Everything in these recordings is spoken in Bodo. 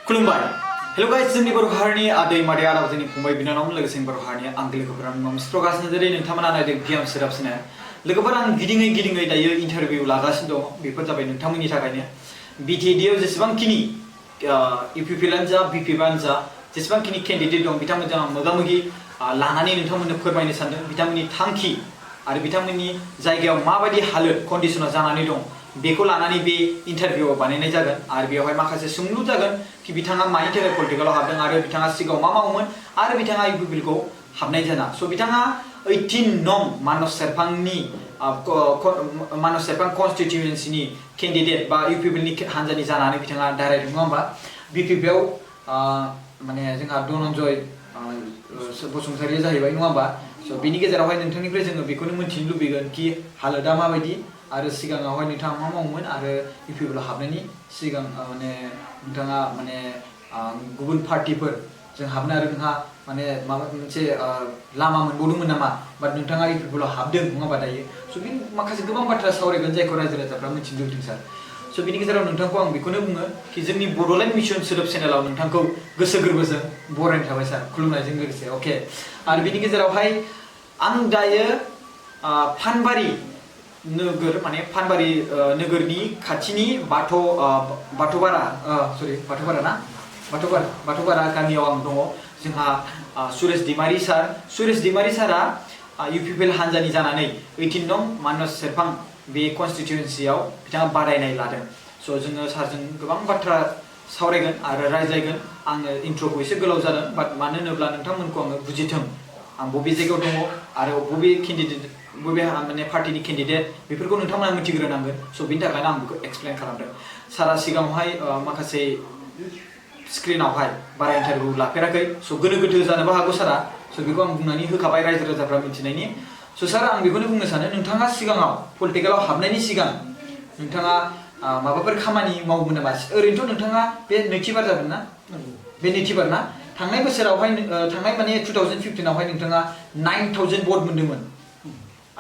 खुलुमबाय हेलो गाइस जोंनि बर' हारिनि आदै मादै आदा जोंनि फंबाय बिनानाव लोगोसे बर' हारिनि आंगो लोगोफोरा मिसप्रगासिनो जेरै नोंथांमोना नायदों भिएम सोदाबसिनो लोगोफोर आं गिदिङै दायो इन्टारभिउ लागासिनो दं बेफोर जाबाय नोंथांमोननि थाखायनो बिटिएडिआव जेसेबांखिनि UPPLआनो जा BPआनो जा जेसेबांखिनि केन्डिडेट दं बिथांमोनजों आं मोगा-मोगि लानानै नोंथांमोननो फोरमायनो सानदों बिथांमोननि थांखि आरो बिथांमोननि जायगायाव माबायदि हालोद कन्डिशनाव जानानै दं बेखौ लानानै बे इन्टारभिउआव बानायनाय जागोन आरो बेवहाय माखासे सोंलु जागोन कि बिथाङा मानि थाखाय पलिटिकेलाव हाबदों आरो बिथाङा सिगाङाव मा मावोमोन आरो बिथाङा UPPLखौ हाबनाय जाना स' बिथाङा 18 नं मानस सेरफांनि मानस सेरफां कन्स्टिट्युएन्सिनि केन्डिडेट बा UPPLनि हान्जानि जानानै बिथाङा डाइरेक्ट नङा होमबा BPआव माने जोंहा धनन्जय बसुमतारिया जाहैबाय नङा होमबा स' बिनि गेजेरावहाय नोंथांनिफ्राय जोङो बेखौनो मिन्थिनो लुबैगोन कि हालोदा माबायदि आरो सिगाङावहाय नोंथाङा मा मावोमोन आरो UPPLआव हाबनायनि सिगां माने नोंथाङा माने गुबुन पार्टिफोर जों हाबनो आरो नोंहा माने माबा मोनसे लामा मोनबावदोंमोन नामा बाट नोंथाङा UPPLआव हाबदों नङा होमबा दायो स' बे माखासे गोबां बाथ्रा सावरायगोन जायखौ रायजो राजाफ्रा मिथिनो लुबैदों सार स' बिनि गेजेराव नोंथांखौ आं बेखौनो बुङो कि जोंनि बड'लेण्ड मिशन सोदोब चेनेलाव नोंथांखौ गोसो गोरबोजों बरायनाय थाबाय सार खुलुमनायजों लोगोसे अके आरो बिनि गेजेरावहाय आं दायो फानबारि नोगोर माने फानबारि नोगोरनि खाथिनि बाथौपारा गामियाव आं दङ जोंहा सुरेश दैमारी सारा UPPL हान्जानि जानानै 18 नं मानस सेरफां बे कन्स्टिट्युएन्सियाव बिथाङा बादायनाय लादों स' जोङो सारजों गोबां बाथ्रा सावरायगोन आरो रायज्लायगोन आङो इन्ट्र'खौ एसे गोलाव जादों बाट मानो होनोब्ला नोंथांमोनखौ आङो बुजिथों आं बबे जायगायाव दङ आरो बबे केन्डिडेट बबे माने पार्टिनि केन्डिडेट बेफोरखौ नोंथांमोना मिथिग्रोनांगोन स' बिनि थाखायनो आं बेखौ एक्सप्लेन खालामदों सारा सिगाङावहाय माखासे स्क्रिनावहाय बारा इन्टारभिउ लाफेराखै स' गोनो गोथो जानोबो हागौ सारा स' बेखौ आं बुंनानै होखाबाय रायजो राजाफ्रा मिथिनायनि स' सार आं बेखौनो बुंनो सानो नोंथाङा सिगाङाव पलिटिकेलाव हाबनायनि सिगां नोंथाङा माबाफोर खामानि मावोमोन नामा ओरैनोथ' नोंथाङा बे नैथि बार जागोन ना बे नैथि बार ना थांनाय बोसोरावहाय थांनाय माने 2015आवहाय नोंथाङा 9000 भट मोन्दोंमोन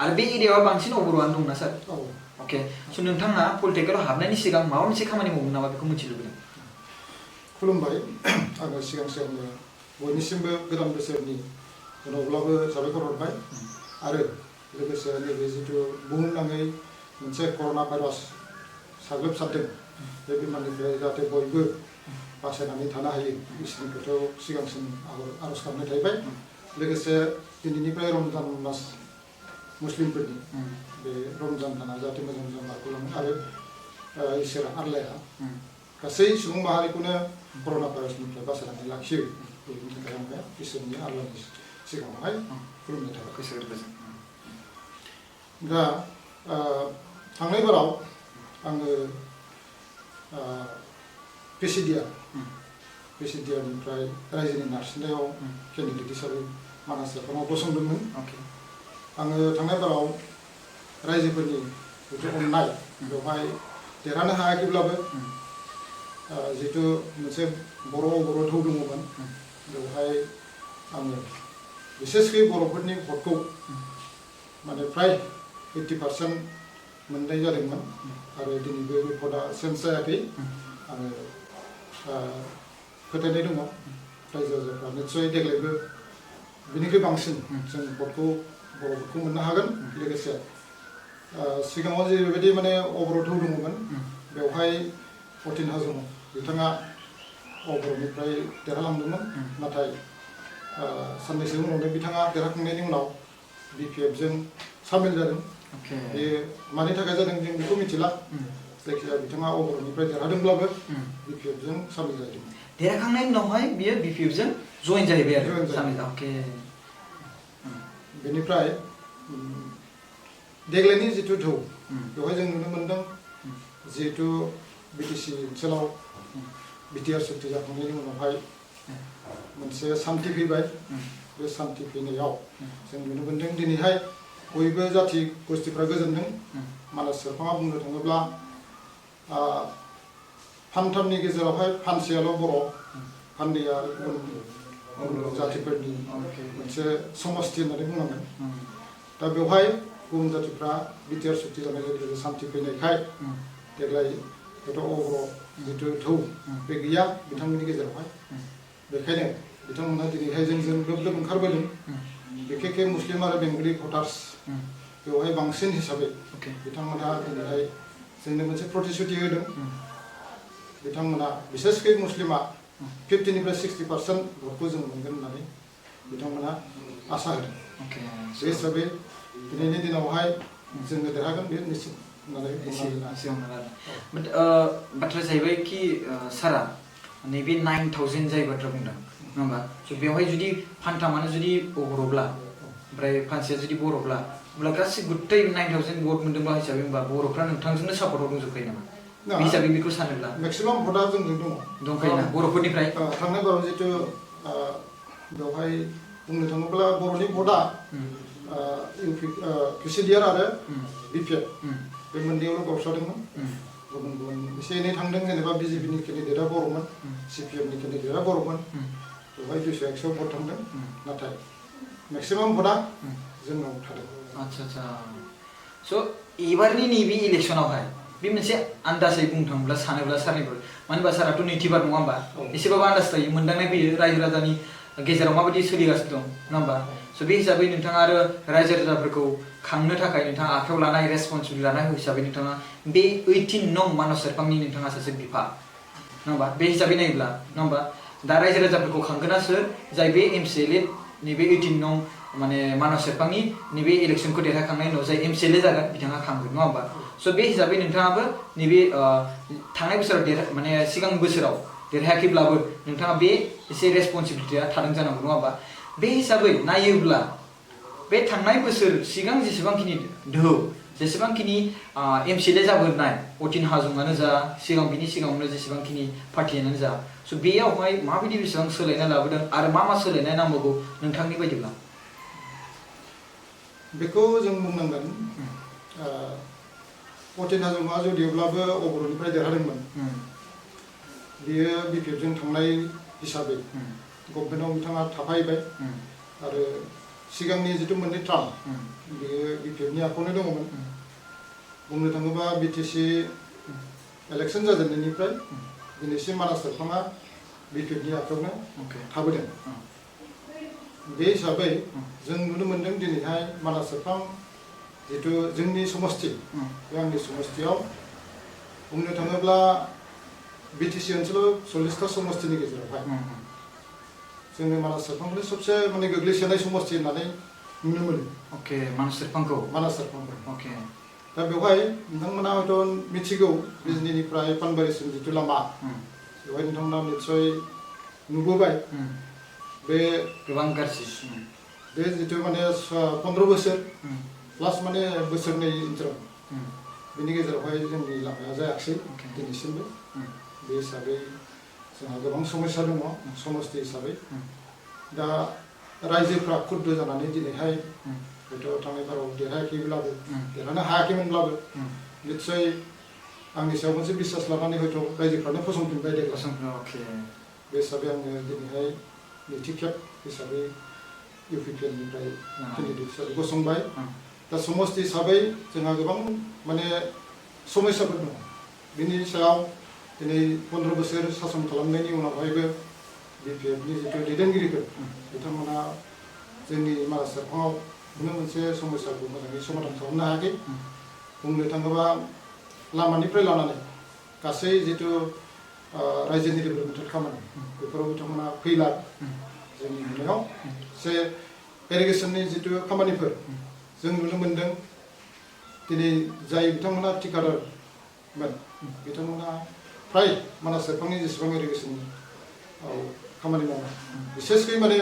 आरो बे एरियायाव बांसिन अबर'आनो दंना सार अके स' नोंथाङा पलिटिकेलाव हाबनायनि सिगां माबा मोनसे खामानि मावोमोन नामा बेखौ मिथिनो लुबैदों खुलुमबाय आङो सिगांनो बयनिसिमबो गोदान बोसोरनि उनावब्लाबो साबायखर हरबाय आरो लोगोसे नैबे जिथु बुहुमनाङै मोनसे कर'ना भाइरास साग्लोबसारदों बे बेमारनिफ्राय जाहाथे बयबो बासायनानै थानो हायो इसोरनि खोथायाव सिगांसिन आर'ज गाबनाय थाहैबाय लोगोसे दिनैनिफ्राय रमजान मास मुस्लिमफोरनि बे रमजान दाना जाहाथे मोजां बारग'लाङो आरो इसोरा आरलाया गासै सुबुं माहारिखौनो कर'ना भाइरासनिफ्राय बासायनानै लाखियो बेनि थाखाय आङो इसोरनि आरलानि सिगाङावहाय खुलुमनाय थाबाय गोसो गोरबोजों दा थांनाय बाराव आङो पिसिडिआनिफ्राय रायजोनि नारसिननायाव केन्डिडेट हिसाबै मानास सेरफाङाव गसंदोंमोन आङो थांनाय बाराव रायजोफोरनि जिथु अननाय बेवहाय देरहानो हायाखैब्लाबो जिथु मोनसे बर' थौ दङमोन बेवहाय आङो बिसेसकै बर'फोरनि भटखौ माने फ्राय 80% मोननाय जादोंमोन आरो दिनैबो बे भटआ चेन्ज जायाखै आङो फोथायनाय दङ रायजो राजाफ्रा निस्सय देग्लायबो बिनिख्रुइ बांसिन जों भटखौ बर'फोरखौ मोननो हागोन लोगोसे सिगाङाव जेरैबायदि माने अबर'थ दङमोन बेवहाय अतिन हाजं बिथाङा अबर'निफ्राय देरहालांदोंमोन नाथाय साननैसो उनावनो बिथाङा देरहाखांनायनि उनाव BPFजों सामिल जादों बे मानि थाखाय जादों जों बेखौ मिथिला जायखिजाया बिथाङा अबर'निफ्राय देरहादोंब्लाबो BPFजों सामिल जादों देरहाखांनायनि उनावहाय बियो BPFजों जइन जाहैबाय आरो सामिल अके बेनिफ्राय देग्लायनि जिथु थौ बेवहाय जों नुनो मोनदों जिहेतु BTC ओनसोलाव बिटिआर सुक्ति जाखांनायनि उनावहाय मोनसे सान्थि फैबाय बे सान्थि फैनायाव जों नुनो मोनदों दिनैहाय बयबो जाथि गोष्ठिफ्रा गोजोनदों मानास सेरफाङा बुंनो थाङोब्ला फानथामनि गेजेरावहाय फानसेयाल' बर' फाननैया गुबुन जातिफोरनि मोनसे समष्टि होननानै बुंनांगोन दा बेवहाय गुबुन जातिफ्रा बिटिआर सुक्ति जानाय लोगो लोगो सान्थि फैनायखाय देग्लाय हयथ' अग्र जितु थौ बे गैया बिथांमोननि गेजेरावहाय बेखायनो बिथांमोना दिनैहाय जोंजों लोब लोब ओंखारबोदों बिखेखे मुस्लिम आरो बेंगलि भटार्स बेवहाय बांसिन हिसाबै बिथांमोना दिनैहाय जोंनो मोनसे प्रतिश्रुति होदों बिथांमोना बिसेसकै मुस्लिमा 50निफ्राय 60% भटखौ जों मोनगोन होननानै बिथांमोना आसा होदों बे हिसाबै दिनैनि दिनावहाय जोङो देरहागोन बे निश्चित बाथ्रा जाहैबाय कि सारा नैबे 9000 जाय बाथ्रा बुंदों नङा होमबा स' बेवहाय जुदि फान्थामानो जुदि बर'ब्ला ओमफ्राय फानसेया जुदि बर'ब्ला अब्ला गासै गुत्तै 9000 भट मोनदोंबा हिसाबै होनबा बर'फ्रा नोंथांजोंनो सापर्टआव दंजोबखायो नामा बे हिसाबै बेखौ सानोब्ला मेक्सिमाम भटआ जोंजों दङ दंखायोना बर'फोरनिफ्राय थांनाय बाराव जितु बेवहाय बुंनो थाङोब्ला बर'नि भटआ पिसिडिआर आरो बिपिएफ बे मोननैयावल' गावस्रादोंमोन गुबुन गुबुन एसे एनै थांदों जेनेबा बिजेपिनि केन्डिडेटआ बर'मोन सिपिएमनि केन्डिडेटआ बर'मोन बेवहाय 200-100 भट थांदों नाथाय मेक्सिमाम भटआ जोंनाव थादों आच्छा स' एबारनि नैबे इलेक्सनावहाय बे मोनसे आन्दाजै बुंनो थाङोब्ला सानोब्ला सारनिबो मानो होनबा साराथ' नैथिबार नङा होमबा एसेबाबो आन्दाज थायो मोनदांनाय फैयो रायजो राजानि गेजेराव माबायदि सोलिगासिनो दं नङा होमबा स' बे हिसाबै नोंथाङा आरो रायजो राजाफोरखौ खांनो थाखाय नोंथाङा आखायाव लानाय रेसपन्सिबिलिटि लानाय हिसाबै नोंथाङा बे 18 नं मानास सेरफांनि नोंथाङा सासे बिफा नङा होमबा बे हिसाबै नायोब्ला नङा होमबा दा रायजो राजाफोरखौ खांगोना सोर जाय बे MCLA नैबे 18 नं माने मानास सेरफांनि नैबे इलेक्सनखौ देरहाखांनायनि उनाव जाय MCLA जागोन बिथाङा खांगोन नङा होमबा स' बे हिसाबै नोंथाङाबो नैबे थांनाय बोसोराव माने सिगां बोसोराव देरहायाखैब्लाबो नोंथाङा बे एसे रेसपन्सिबिलिटिया थादों जानांगौ नङा होमबा बे हिसाबै नायोब्ला बे थांनाय बोसोर सिगां जेसेबांखिनि दोहौ जेसेबांखिनि MCLA जाबोनाय अतिन हाजंआनो जा सिगां बिनि सिगाङावनो जेसेबांखिनि पार्टियानो जा स' बेयावहाय माबायदि बेसेबां सोलायनाय लाबोदों आरो मा सोलायनाय नांबावगौ नोंथांनि बायदिब्ला बेखौ जों बुंनांगोन अतिन हाजंआ जुदिब्लाबो अग्रनिफ्राय देरहादोंमोन बियो बिपिएफजों थांनाय हिसाबै गभर्नमेन्टआव बिथाङा थाफाहैबाय आरो सिगांनि जितु मोननै ट्राम बियो बिपिएफनि आखायावनो दङमोन बुंनो थाङोबा बिटिसि इलेक्सन जाजेननायनिफ्राय दिनैसिम मानास सेरफाङा बिपिएफनि आखायावनो थाबोदों बे हिसाबै जों नुनो मोन्दों दिनैहाय मानास सेरफां जितु जोंनि समस्ति बे आंनि समस्तियाव बुंनो थाङोब्ला बिटिसि ओनसोलाव 40टा समस्तिनि गेजेरावहाय जोंनि मानास सेरफांखौ सबसे माने गोग्लैसोनाय समस्ति होननानै नुनो मोनो मानास सेरफांखौ अके दा बेवहाय नोंथांमोना हयथ' मिथिगौ बिजनीनिफ्राय पानबारिसिम जितु लामा बेवहाय नोंथांमोना निस्सय नुबोबाय बे गोबां गाज्रि बे जितु माने 15 बोसोर प्लास माने बोसोरनै इन्टाराम बेनि गेजेरावहाय जोंनि लामाया जायाखिसै दिनैसिमबो बे हिसाबै जोंहा गोबां समस्या दङ समस्ति हिसाबै दा रायजोफ्रा खुद्द जानानै दिनैहाय हयथ' थांनाय बाराव देरहायाखैब्लाबो देरहानो हायाखैमोनब्लाबो निस्सय आंनि सायाव मोनसे बिसास लानानै हयथ' रायजोफ्रानो फसंफिनबाय देग्लाय बे हिसाबै आङो दिनैहाय नैथि खेब हिसाबै UPPL निफ्राय केन्डिडेट हिसाबै गसंबाय दा समस्ति हिसाबै जोंहा गोबां माने समस्याफोर दङ बिनि सायाव दिनै 15 बोसोर सासन खालामनायनि उनावहायबो बिपिएफनि जितु दैदेनगिरिफोर बिथांमोना जोंनि मानास सेरफाङाव खुनु मोनसे समस्याखौ मोजाङै समाधान खालामनो हायाखै बुंनो थाङोबा लामानिफ्राय लानानै गासै जितु रायजोनि डेभेलपमेन्ट खामानि बेफोराव बिथांमोना फैला जोंनि नुनायाव जे इरिगेसननि जितु खामानिफोर जों नुनो मोन्दों दिनै जाय बिथांमोना ठिकादारमोन बिथांमोना फ्राय मानास सेरफांनि जेसेबां इरिगेसननि खामानि मावनाय बिसेसकै माने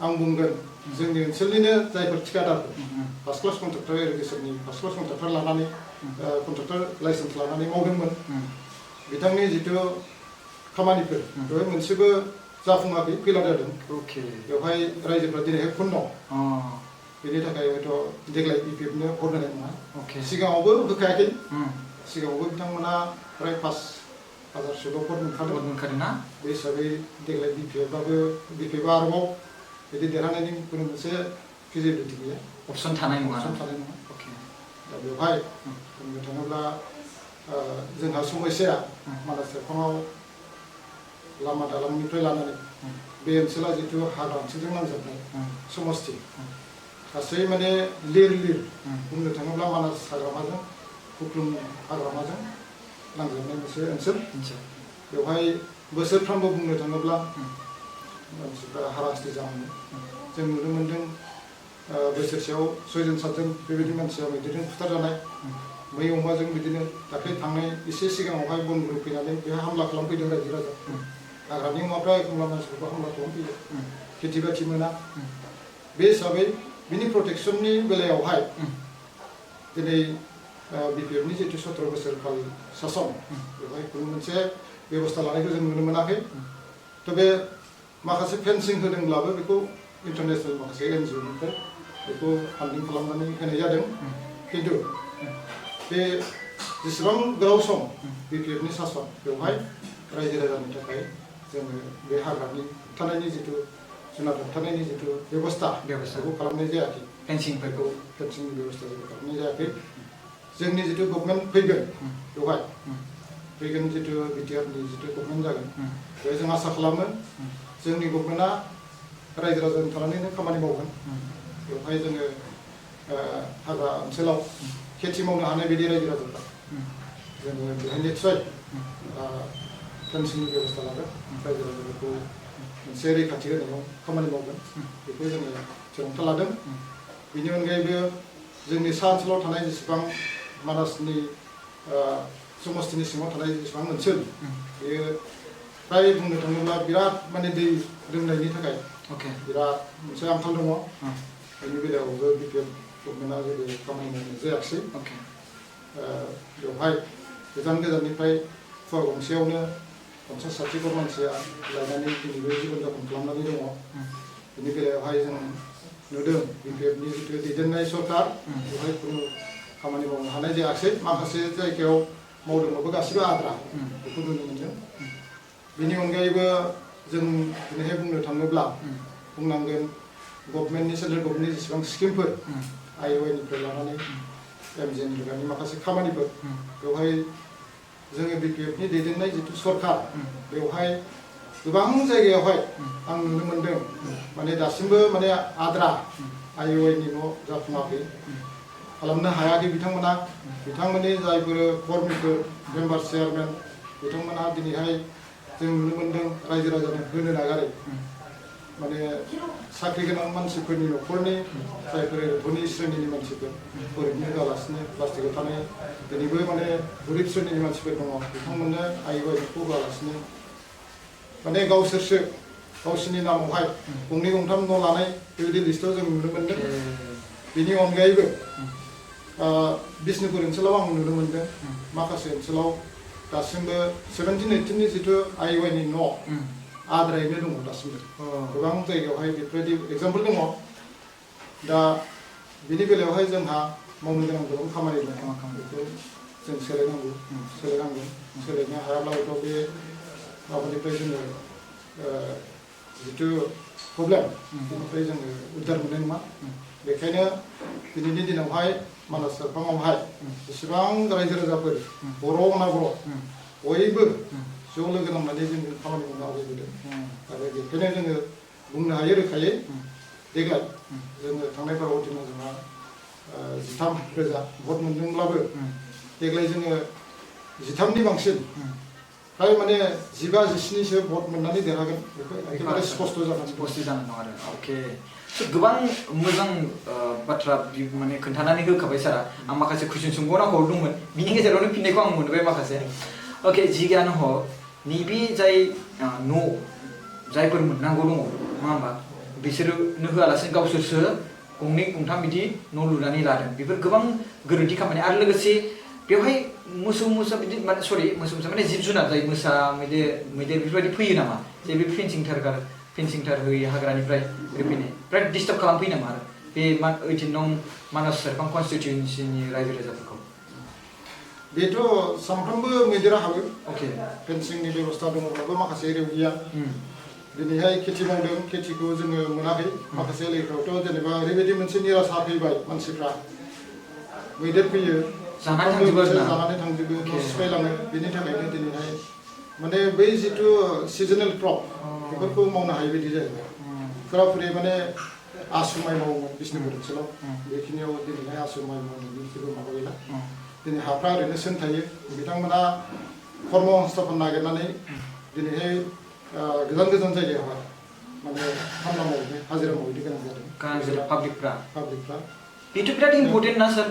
आं बुंगोन जोंनि ओनसोलनिनो जायफोर ठिकादारफोर फार्स्ट क्लास कन्ट्राक्टर इरिगेसननि फार्स्ट क्लास कन्ट्राक्टर लानानै कन्ट्राक्टर लाइसेन्स लानानै मावदोंमोन बिथांनि जितु खामानिफोर बेवहाय मोनसेबो जाफुङाखै फैला जादों बेवहाय रायजोफ्रा दिनैहाय खुन दं बेनि थाखाय हयथ' देग्लाय बिपिएफनो भट होनाय नङा सिगाङावबो होखायाखै सिगाङावबो बिथांमोना फ्राय 5,000 भट मोनखादों बे हिसाबै देग्लाय बिपिएफआ आरोबाव बिदि देरहानायनि कुनु मोनसे फिजिबिलिटि गैया अपसन थानाय नङा दा बेवहाय बुंनो थाङोब्ला जोंहा समस्याया मानास सेरफाङाव लामा दालांनिफ्राय लानानै बे ओनसोला जितु हाग्रा ओनसोलजों नांजाबनाय समस्ति गासै माने लिर बुंनो थाङोब्ला मानास हाग्रामाजों खुख्लुं हाग्रामाजों नांजाबनाय मोनसे ओनसोल बेवहाय बोसोरफ्रामबो बुंनो थाङोब्ला मानसिफ्रा हाराहास्ति जानाङो जों नुनो मोन्दों बोसोरसेयाव 6 जन 7 जन बेबायदि मानसिया मैदेरजों बुथारजानाय मै अमाजों बिदिनो दाख्लै थांनाय एसे सिगाङावहाय बनबुरु फैनानै बेहा हामला खालामफैदों रायजो राजा हाग्रानि अमाफ्रा एखमब्ला मानसिफोरखौ हामला खालामफैयो खेथि बाथि मोना बे हिसाबै बिनि प्रटेक्सननि बेलायावहाय दिनै बिपिएफनि जितु 17 बोसोरखाल सासन बेवहाय खुनु मोनसे बेबस्था लानायखौ जों नुनो मोनाखै थ' बे माखासे फेन्सिं होदोंब्लाबो बेखौ इन्टारनेसनेल माखासे एनजिअनिफ्राय बेखौ फान्डिं खालामनानै होनाय जादों खिन्थु बे जेसेबां गोलाव सम बिपिएफनि सासन बेवहाय रायजो राजानि थाखाय जोङो बे हाग्रानि होबथानायनि जितु जुनार होबथानायनि जितु बेबस्था बेखौ खालामनाय जायाखै फेन्सिंफोरखौ फेन्सिंनि बेबस्था जेबो खालामनाय जायाखै जोंनि जितु गभर्नमेन्ट फैगोन बेवहाय फैगोन जितु बिटिआरनि जितु गभर्नमेन्ट जागोन बेवहाय जों आसा खालामो जोंनि गभर्नमेन्टआ रायजो राजानि थानानैनो खामानि मावगोन बेवहाय जोङो हाग्रा ओनसोलाव खेथि मावनो हानाय बायदि रायजो राजाफ्रा जोङो बेवहाय निस्सय फेन्सिंनि बेबस्था लागोन रायजो राजाफोरखौ मोनसे रैखाथि होनायाव खामानि मावगोन बेखौ जोङो थिरांथा लादों बेनि अनगायैबो जोंनि सा ओनसोलाव थानाय जेसेबां मानासनि समस्तिनि सिङाव थानाय जेसेबां ओनसोल बेयो फ्राय बुंनो थाङोब्ला बिराद माने दै लोंनायनि थाखाय बिराद मोनसे आंखाल दङ बेनि बेलायावबो बिपिएफ गभर्नमेन्टआ जेबो खामानि मावनाय जायाखिसै बेवहाय गोजान गोजाननिफ्राय फुवा गंसेयावनो 50-60 घर मानसिया लायनानै दिनैबो जीवन जापन खालामनानै दङ बेनि बेलायावहाय जों नुदों बिपिएफनि जितु दैदेननाय सरकार बेवहाय खुनु खामानि मावनो हानाय जायाखिसै माखासे जायगायाव मावदोंबाबो गासिबो आद्रा बेखौ नुनो मोन्दों बेनि अनगायैबो जों दिनैहाय बुंनो थाङोब्ला बुंनांगोन गभर्नमेन्टनि सेन्ट्रेल गभर्नमेन्टनि जेसेबां स्किमफोर आइअएनिफ्राय लानानै एमजिएन जुगानि माखासे खामानिफोर बेवहाय जोङो बिपिएफनि दैदेननाय जितु सरकार बेवहाय गोबां जायगायावहाय आं नुनो मोन्दों माने दासिमबो माने आद्रा आइअएनि न' जाफुङाखै खालामनो हायाखै बिथांमोननि जायफोर कर्मीफोर मेम्बार चेयारमेन बिथांमोनहा दिनैहाय जों नुनो मोन्दों रायजो राजानो होनो नागारै माने साख्रि गोनां मानसिफोरनि न'खरनि जायफोर धनी श्रेणीनि मानसिफोर गोरिबनि होआलासिनो प्लास्टिकआव थानाय दिनैबो माने गोरिब श्रेणीनि मानसिफोर दङ बिथांमोननो आइअएखौ होआलासिनो माने गावसोरसो गावसोरनि नामावहाय 2-3 न' लानाय बेबायदि लिस्टआव जों नुनो मोन्दों बेनि अनगायैबो बिष्णुपुर ओनसोलाव आं नुनो मोन्दों माखासे ओनसोलाव दासिमबो 17-18नि जितु आइअएनि न' आद्रायैनो दङ दासिमबो गोबां जायगायावहाय बेफोरबायदि एग्जाम्पल दङ दा बिनि बेलायावहाय जोंहा मावनो गोनां गोबां खामानि दङ बेखौ जों सोलायनो हायाब्लाबोथ' बे माबानिफ्राय जोङो जितु प्रब्लेम बेनिफ्राय जोङो उद्धार मोननाय नङा बेखायनो दिनैनि दिनावहाय मानास सेरफाङावहाय जेसेबां रायजो राजाफोर बर' ना बर' बयबो ज' लोगो नांनानै जों खामानि मावनो आवगायबोदों आरो बेखायनो जोङो बुंनो हायो रोखायै देग्लाय जोङो थांनाय बाराव दिनाव जोंहा 13,000 भट मोनदोंब्लाबो देग्लाय जोङो 13नि बांसिन फ्राय माने 15-17सो भट मोननानै देरहागोन बेखौ एखेबारे स्पष्ट जानानै दं आरो अके गोबां मोजां बाथ्रा माने खोन्थानानै होखाबाय सारा आं माखासे कुइसन सोंबावनांगौ दंमोन बिनि गेजेरावनो फिननायखौ आं मोनबाय माखासे अके जियानो ह नैबे जाय न' जायफोर मोननांगौ दङ नङा होमबा बिसोरनो होआलासिनो गावसोरसो 2-3 बिदि न' लुनानै लादों बेफोर गोबां गोरोन्थि खामानि आरो लोगोसे बेवहाय मोसौ बिदि माने सरि मोसौ माने जिब जुनार जाय मोसा मैदेर बेफोरबायदि फैयो नामा जे बे फेन्सिं थार होयो हाग्रानिफ्राय फैनाय बिराद डिस्टार्ब खालामफैयो नामा आरो बे 18 नं मानास सेरफां कनस्टिटिउन्सिनि रायजो राजाफोरखौ बेथ' सानफ्रोमबो मैदेरा हाबो अके फेन्सिंनि बेबस्था दङब्लाबो माखासे एरियाव गैया दिनैहाय खेथि मावदों खेथिखौ जोङो मोनाखै माखासे एरियाफ्रावथ' जेनेबा ओरैबायदि मोनसे निराशा फैबाय मानसिफ्रा मैदेर फैयो जानानै थांजोबो सिफायलाङो बेनि थाखायनो दिनैहाय माने बै जिथु सिजनेल क्रप बेफोरखौ मावनो हायै बायदि जाहैबाय फुराफुरि माने आसु माइ मावोमोन बिष्णुपुर ओनसोलाव बेखिनियाव दिनैहाय आसु माइ मावनायनि जेबो माबा गैला दिनै हाफ्रा ओरैनो सोन थायो बिथांमोना कर्म संस्थापन नागिरनानै दिनैहाय गोजान गोजान जायगायावहाय माने खामला मावहैनो हाजिरा मावहैनो गोनां जादों पाब्लिकफ्रा बेथ' बिराद इम्पर्टेन्ट ना सार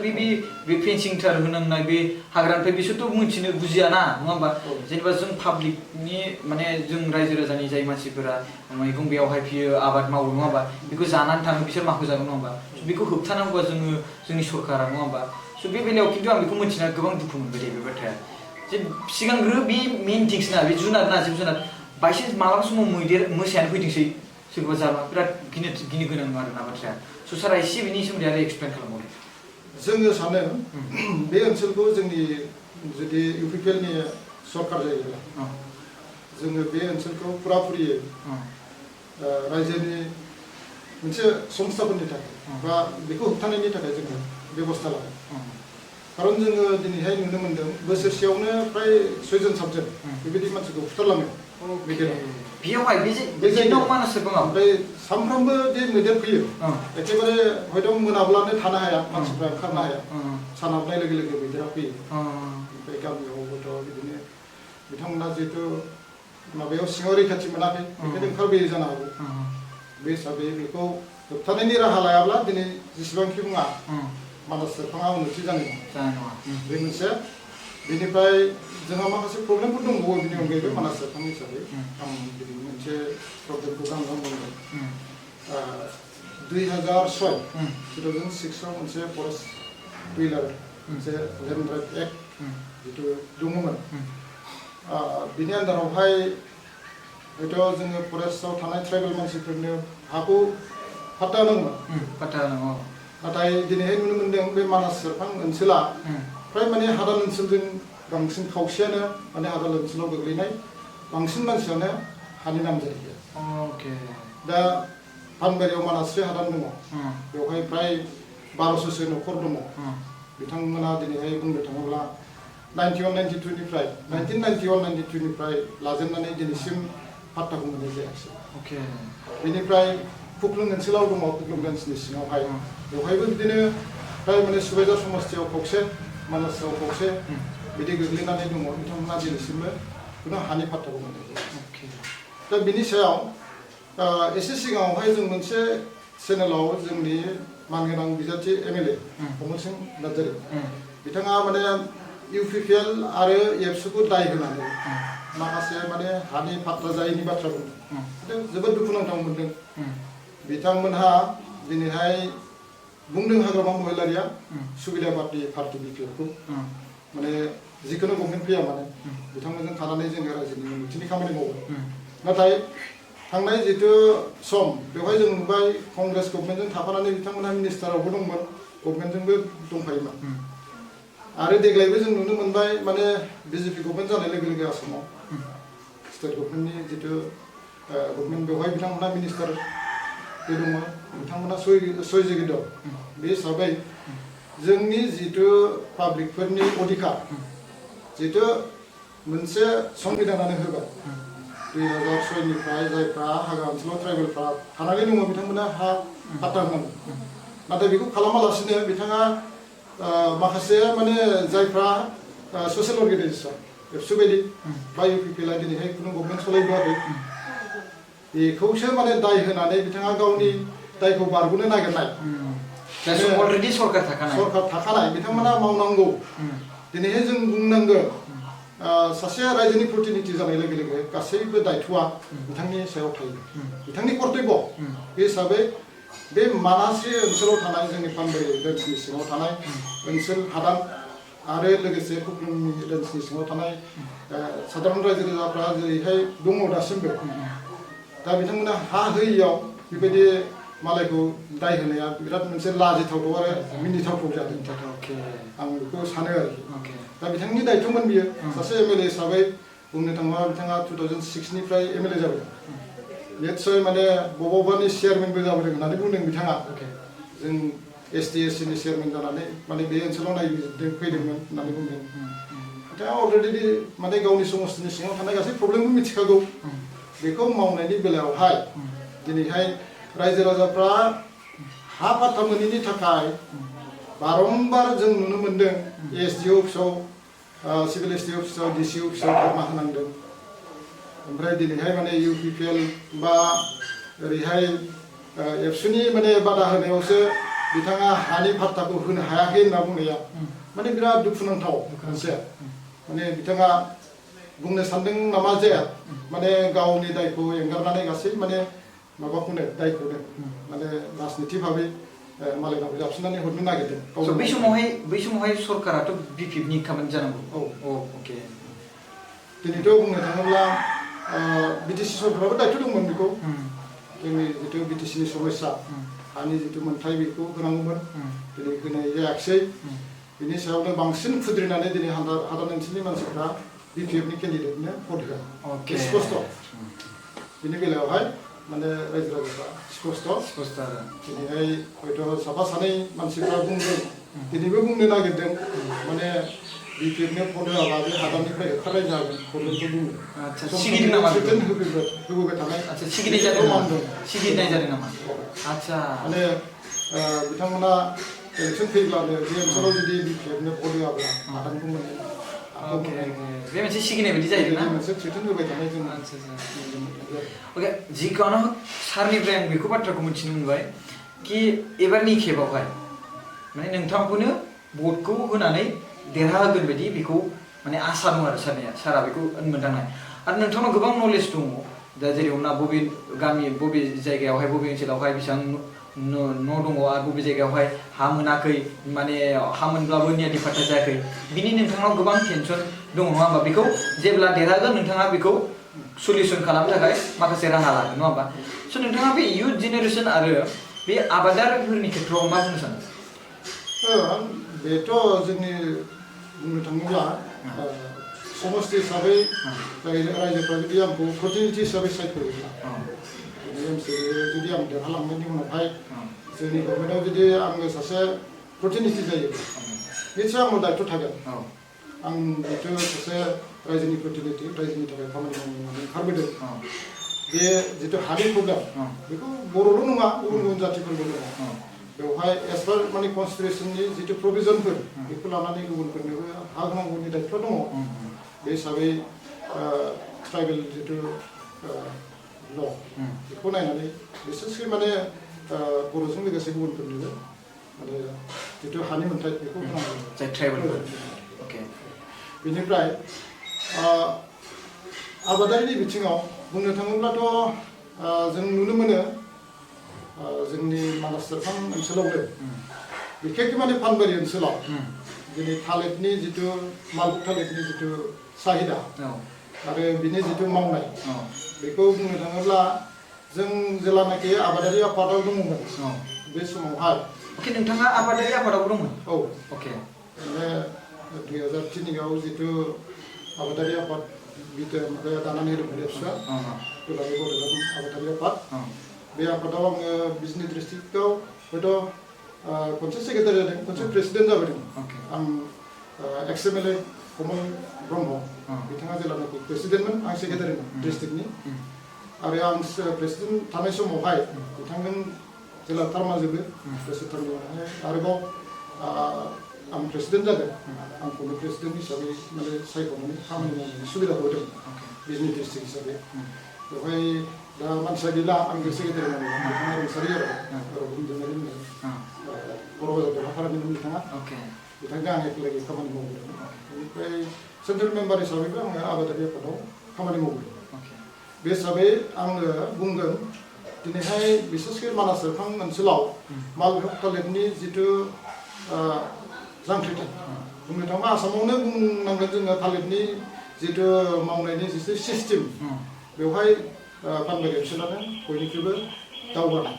बे फेन्सिं थार होनांनाय बे हाग्रानिफ्राय बिसोरथ' मिथिनो बुजिया ना नङा होमबा जेनेबा जों पाब्लिकनि माने जों रायजो राजानि जाय मानसिफोरा मैगं बेयावहाय फियो आबाद मावो नङा होमबा बेखौ जानानै थाङो बिसोर माखौ जागोन नङा होमबा बेखौ होबथानांगौआ जोंनि सरकारा नङा होमबा स' बे बेलायाव खिन्थु आं बेखौ मिथिना गोबां दुखु मोनबाय बे बाथ्राया जे सिगांग्रो बे मेन थिंस ना बे जुनार ना जिब जुनार बायसान्स मालाबा समाव मोसायानो फैदोंसै सोरबा जाबा बिराद गिनो गोनां आरोना बाथ्राया स' सारा एसे बेनि सोमोन्दै आरो एक्सप्लेन खालामबावदो जोङो सानो बे ओनसोलखौ जोंनि जुदि UPPL नि सरकार जायोब्ला जोङो बे ओनसोलखौ फुराफुरियै रायजोनि मोनसे संस्थाफोरनि थाखाय बा बेखौ होबथानायनि थाखाय जोङो बेबस्था लागोन खारन जोङो दिनैहाय नुनो मोन्दों बोसोरसेयावनो फ्राय 6 जन 7 जन बेबायदि मानसिखौ फुथारलाङो बेयावहाय बे जायगायाव मानास सेरफाङाव ओमफ्राय सानफ्रोमबो जे मैदेर फैयो एखेबारे हयथ' मोनाब्लानो थानो हाया मानसिफ्रा ओंखारनो हाया सान हाबनाय लोगो लोगो मैदेरा फैयो ओमफ्राय गामियावबोथ' बिदिनो बिथांमोना जिहेथु माबायाव सिङाव रैखाथि मोनाखै बेखायनो ओंखारबोयो जानो हागौ बे हिसाबै बेखौ होबथानायनि राहा लायाब्ला दिनै जेसेबांखि बुङा मानास सेरफाङा उन्नति जानाय नङा बे मोनसे बेनिफ्राय जोंहा माखासे प्रब्लेमफोर दंबावो बेनि अनगायैबो मानास सेरफां हिसाबै आं दिनै मोनसे प्रब्लेमखौ गांगां बुंदों 2006 2006आव मोनसे फरेस्ट पिलार मोनसे लेन्ड राइट एक्ट जिथु दङमोन बिनि आन्दारावहाय हयथ' जोङो फरेस्टआव थानाय ट्राइबेल मानसिफोरनो हाखौ फाट्टा होनांगौमोन नाथाय दिनैहाय नुनो मोन्दों बे मानास सेरफां ओनसोला फ्राय माने हादान ओनसोलजों बांसिन खावसेयानो माने हादान ओनसोलाव गोग्लैनाय बांसिन मानसियानो हानि नाम जाहैयो दा फानबारियाव मानास्रि हादान दङ बेवहाय फ्राय 1200सो न'खर दङ बिथांमोना दिनैहाय बुंनो थाङोब्ला 1992 निफ्राय लाजेननानै दिनैसिम फाट्टाखौ मोननाय जायाखिसै बेनिफ्राय खुख्लुं ओनसोलाव दङ खुख्लुं रेन्जनि सिङावहाय बेवहायबो बिदिनो फ्राय माने सुबाइजार समस्थियाव खावसे मानासाव खावसे बिदि गोग्लैनानै दङ बिथांमोना दिनैसिमबो खुनु हानि फाट्टाखौ मोननाय जायाखिसै दा बिनि सायाव एसे सिगाङावहाय जों मोनसे चेनेलाव जोंनि मानगोनां बिजाथि MLA कमल सिंह नार्जारी बिथाङा माने UPPL आरो एबसुखौ दाय होनानै माखासे माने हानि फाट्टा जायैनि बाथ्रा बुंदों जोबोद दुखुनांथाव मोनदों बिथांमोनहा दिनैहाय बुंदों हाग्रामा महिलारिया सुबिदा पार्टी BPL खौ माने जिखुनु गभर्नमेन्ट फैया माने बिथांमोनजों थानानै जोङो रायजोनि उन्नतिनि खामानि मावो नाथाय थांनाय जितु सम बेवहाय जों नुबाय कंग्रेस गभर्नमेन्टजों थाफानानै बिथांमोनहा मिनिस्टारावबो दंमोन गभर्नमेन्टजोंबो दंफायोमोन आरो देग्लायबो जों नुनो मोनबाय माने BJP गभर्नमेन्ट जानाय लोगो लोगो आसामाव स्टेट गभर्नमेन्टनि जितु गभर्नमेन्ट बेवहाय बिथांमोनहा मिनिस्टार बे दङ बिथांमोनहा सहयोगी दं बे हिसाबै जोंनि जितु पाब्लिकफोरनि अधिकार जितु मोनसे संबिधानानो होबाय 2006 निफ्राय जायफ्रा हाग्रा ओनसोलाव ट्राइबेलफ्रा थानानै दङ बिथांमोना हा फाट्टा होनांगौ नाथाय बेखौ खालामालासिनो बिथाङा माखासे माने जायफ्रा ससियेल अर्गेनाइजेसन एबसु बायदि बा UPPL दिनैहाय खुनु गभर्नमेन्ट सलायबोआखै बेखौसो माने दाय होनानै बिथाङा गावनि दायखौ बारग'नो नागिरनाय अलरेडि सरकार थाखानाय बिथांमोना मावनांगौ दिनैहाय जों बुंनांगोन सासे रायजोनि प्रतिनिधि जानाय लोगो लोगो गासैबो दायथ'आ बिथांनि सायाव थायो बिथांनि कर्तब्य बे हिसाबै बे मानास्रि ओनसोलाव थानाय जोंनि फानबारि रेन्जनि सिङाव थानाय ओनसोल हादान आरो लोगोसे खुख्लुंनि रेन्जनि सिङाव थानाय साधारन रायजो राजाफ्रा जेरैहाय दङ दासिमबो दा बिथांमोना हा होयैयाव बेबायदि मालायखौ दाय होनाया बिराद मोनसे लाजिथावथाव आरो मिनिथावथाव जादों आं बेखौ सानो आरोखि दा बिथांनि दायथ'मोन बियो सासे MLA हिसाबै बुंनो थाङोब्ला बिथाङा 2006 निफ्राय MLA जाबाय निस्सय माने बबावबानि चेयारमेनबो जाबोदों होननानै बुंदों बिथाङा जों STSC नि चेयारमेन जानानै माने बे ओनसोलाव नायबिजिरदों फैदोंमोन होननानै बुंदों बिथाङा अलरेडि माने गावनि समस्तिनि सिङाव थानाय गासै प्रब्लेमखौ मिथिखागौ बेखौ मावनायनि बेलायावहाय दिनैहाय रायजो राजाफ्रा हा पाट्टा मोनैनि थाखाय बारंबार जों नुनो मोन्दों SDO अफिसाव सिभिल एसटि अफिसाव DC अफिसाव धर्ना होनांदों ओमफ्राय दिनैहाय माने UPPL बा ओरैहाय एबसुनि माने बादा होनायावसो बिथाङा हानि पाट्टाखौ होनो हायाखै होनना बुंनाया माने बिराद दुखुनांथाव मोनसे माने बिथाङा बुंनो सानदों नामा जे माने गावनि दायखौ एंगारनानै गासै माने माबाखौनो दायखौनो माने राजनिति भाबै मालायनाव जाबसिननानै हरनो नागिरदों बै समावहाय सरकाराथ' BPFनि खामानि जानांगौ ओके दिनैथ' बुंनो थाङोब्ला BTC सरकाराबो दायथ' दंमोन बेखौ जोंनि जितु BTCनि समस्या हानि जितु मोनथाय बेखौ होनांगौमोन दिनै होनाय जायाखिसै बिनि सायावनो बांसिन खुद्रिनानै दिनै हादान ओनसोलनि मानसिफ्रा BPFनि केन्डिडेटनो भट होआ स्पष्ट बिनि बेलायावहाय माने रायजो राजाफ्रा स्पष्ट दिनैहाय हयथ' साफा सानै मानसिफ्रा बुंदों दिनैबो बुंनो नागिरदों माने BPFनो भट होआबा बे हादाननिफ्राय होखारनाय जागोन प्रब्लेमखौ बुङो होबोबाय थानाय सिगिनाय जादों नामा माने बिथांमोना इलेक्सन फैब्लानो बे ओनसोलाव जुदि BPFनो भट होआब्ला हादानखौ मोनगोन बे मोनसे सिगिनाय बायदि जायो ना मोनसे थ्रेटन होबाय थानाय जों ओके जिखुनु सारनिफ्राय आं बेखौ बाथ्राखौ मिथिनो मोनबाय कि एबारनि खेबावहाय माने नोंथांखौनो भटखौ होनानै देरहागोन बायदि बेखौ माने आसा दं आरो सारा बेखौ मोनदांनाय आरो नोंथांनाव गोबां नलेज दङ दा जेरै हमना बबे गामि बबे जायगायावहाय बबे ओनसोलावहाय बेसेबां न' दङ आरो बबे जायगायावहाय हा मोनाखै माने हा मोनब्लाबो नियादि पाट्टा जायाखै बिनि नोंथांनाव गोबां टेनसन दङ नङा होमबा बेखौ जेब्ला देरहागोन नोंथाङा बेखौ सल्युसन खालामनो थाखाय माखासे राहा लागोन नङा होमबा स' नोंथाङा बे इयुथ जेनेरेसन आरो बे आबादारिफोरनि खेथ्रआव मा बुंनो सानो बेथ' जोंनि बुंनो थाङोब्ला समस्ति हिसाबै रायजोफ्रा जुदि आंखौ प्रतिनिधि हिसाबै सायख'योब्ला MCLA जुदि आं देरहालांनायनि उनावहाय जोंनि गभर्नमेन्टआव जुदि आङो सासे प्रतिनिधि जायोब्ला निश्चय आंनाव दायथ' थागोन आं जितु सासे रायजोनि प्रतिनिधि रायजोनि थाखाय खामानि मावनो ओंखारबोदों बे जितु हानि प्रब्लेम बेखौ बर'ल' नङा गुबुन गुबुन जातिफोरबो दङ बेवहाय एज पार माने कनस्टिटिउसननि जितु प्रभिजनफोर बेखौ लानानै गुबुनफोरनोबो हा होनांगौनि दायथ' दङ बे हिसाबै ट्राइबेल जितु ल' बेखौ नायनानै बिसेसकै माने बर'जों लोगोसे गुबुनफोरनोबो माने जितु हानि मोन्थाय बेखौ होनांगौ जाय ट्राइबेल अके बेनिफ्राय आबादारिनि बिथिङाव बुंनो थाङोब्लाथ' जों नुनो मोनो जोंनि मानास सेरफां ओनसोलावनो बिखेखै माने पानबारि ओनसोलाव दिनै थालिरनि जितु मालभोग थालिरनि जितु साहिदा आरो बिनि जितु मावनाय बेखौ बुंनो थाङोब्ला जों जेलानाखि आबादारि आफादाव दङमोन बे समावहाय नोंथाङा आबादारि आफादाव दंमोन अके माने 2003आव जितु आबादारि आफाद दानानै होदोंमोन एबसुआ दुलाराय बड'लेण्ड आबादारि आफाद बे आफादाव आङो बिजनि डिस्ट्रिक्टआव हयथ' खनसे सेक्रेटारि जादों खनसे प्रेसिडेन्ट जाबोदों आं MCLA कमल ब्रह्म बिथाङा जेब्लानाखि प्रेसिडेन्टमोन आं सेक्रेटारिमोन डिस्ट्रिक्टनि आरो आं प्रेसिडेन्ट थानाय समावहाय बिथांजों जेब्ला टार्मा जोबो बोसोरथामनि उनावहाय आरोबाव आं प्रेसिडेन्ट जादों आंखौनो प्रेसिडेन्ट हिसाबै माने सायख'नानै खामानि मावनायनि सुबिदाखौ होदों बिजनि डिस्ट्रिक्ट हिसाबै बेवहाय दा मानसिया गैला आंबो सेक्रेटारि मावदों बिथाङा रुंसारि जाबाय बुंदोंमोन बर' बाजार देरहासारदोंमोन बिथांजों आं एखेलागे खामानि मावबोदों बेनिफ्राय सेन्ट्रेल मेम्बार हिसाबैबो आङो आबादारि आफादाव खामानि मावबोदों बे हिसाबै आङो बुंगोन दिनैहाय बिसेसकै मानास सेरफां ओनसोलाव मालभोग थालिरनि जितु जांख्रिथाय बुंनो थाङोब्ला आसामावनो बुंनांगोन जोङो थालिरनि जितु मावनायनि जितु सिस्टेम बेवहाय पानबारि ओनसोलानो बयनिख्रुइबो दावगानाय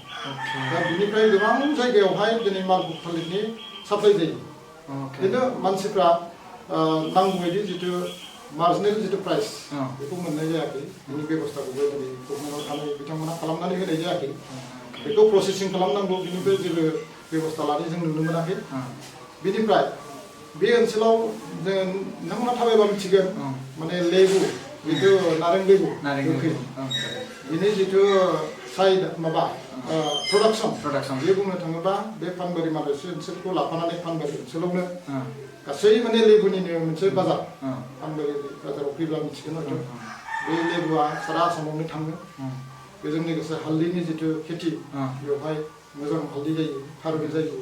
दा बिनिफ्राय गोबां जायगायावहाय दिनै मालभोग थालिरनि साप्लाइ जायो खिन्थु मानसिफ्रा नांगौ बायदि जितु मार्जिनेल जितु प्राइस बेखौ मोननाय जायाखै बिनि बेबस्थाखौबो दिनै गभर्नमेन्टआव थानाय बिथांमोना खालामनानै होनाय जायाखै बेखौ प्रसेसिं खालामनांगौ बिनिफ्राय जेबो बेबस्था लानाय जों नुनो मोनाखै बेनिफ्राय बे ओनसोलाव जों नोंथांमोना थाबायबा मिथिगोन माने लेबु जिथु नारें लेबु गोखै बिनि जिथु साइड माबा प्रडाक्शन बे बुंनो थाङोबा बे पानबारि मालयसि ओनसोलखौ लाफानानै पानबारि ओनसोलावनो गासै माने लेबुनिनो मोनसे बाजार पानबारि बाजाराव फैब्ला मिथिगोन हयथ' बे लेबुआ सारा आसामावनो थाङो बेजों लोगोसे हालदैनि जिथु खेथि बेवहाय मोजां हालदै जायो थारुन जायो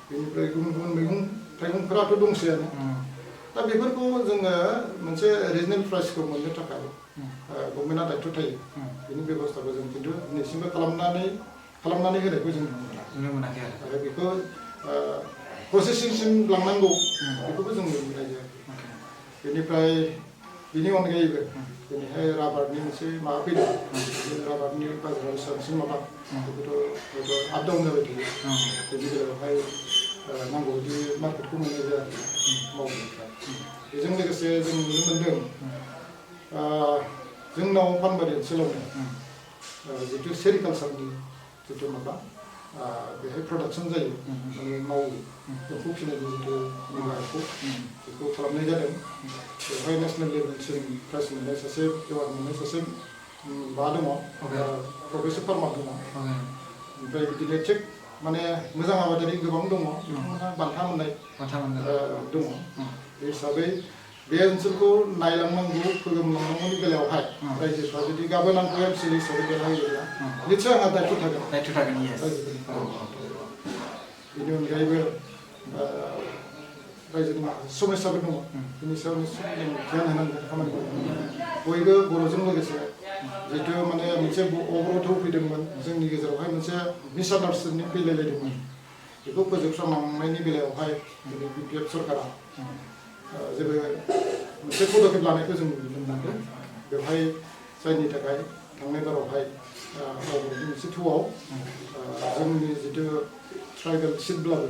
बेनिफ्राय गुबुन गुबुन मैगं थाइगंफोराथ' दंसैयानो दा बेफोरखौ जोङो मोनसे रिजनेल प्राइसखौ मोननो थाखाय गभर्नमेन्टआ दायथ' थायो बेनि बेबस्थाखौ जों खिन्थु दिनैसिमबो खालामनानै होनायखौ जों नुनो मोनाखै आरो बेखौ प्रसेसिंसिम लांनांगौ बेखौबो जों नुनो मोननाय जायाखै बेनिफ्राय बिनि अनगायैबो दिनैहाय राबारनि मोनसे माबा फैदों राबारनि बाजाराव बेसेबांसिम माबा बेखौथ' आप डाउन जाबाय थायो बेनि बेलायावहाय नांगौ बायदि मार्केटखौ मोननाय जायाखै मावनायफ्रा बेजों लोगोसे जों नुनो मोन्दों जोंनाव पानबारि ओनसोलावनो जिथु सेरिकालसारनि जिथु माबा बेहाय प्रडाक्शन जायो माने मावो एम्फौ फिसिनायनि जिथु माबाखौ बेखौ खालामनाय जादों बेवहाय नेसनेल लेभेलसिम प्राइज मोननाय सासे एवार्ड मोननाय सासे मा दङ प्रफेसर फार्मार दङ ओमफ्राय बिदिनो थिग माने मोजां आबादारि गोबां दङ बिथांमोनहा बान्था मोननाय दङ बे हिसाबै बे ओनसोलखौ नायलांनांगौ फोगोमलांनांगौनि बेलायावहाय रायजोफ्रा जुदि गाबोन आंखौ MCLA हिसाबै देरहायोब्ला निस्सय आंहा दायथ' थागोन बेनि अनगायैबो रायजोनि माखासे समस्याबो दङ बेनि सायाव निस्सय जों ध्यान होनांगोन खामानि बयबो बर'जों लोगोसे जिहेतु माने मोनसे अबरथाव फैदोंमोन जोंनि गेजेरावहाय मोनसे मिसआन्डारस्टेन्डिं फैलायलायदोंमोन बेखौ फोजोबस्रांलांनायनि बेलायावहाय दिनै UPPL सरकारा जेबो मोनसे पदक्षेप लानायखौ जों नुनो मोनाखै बेवहाय जायनि थाखाय थांनाय बारावहाय बर'नि मोनसे थौआव जोंनि जिथु ट्राइबेल सिटब्लाबो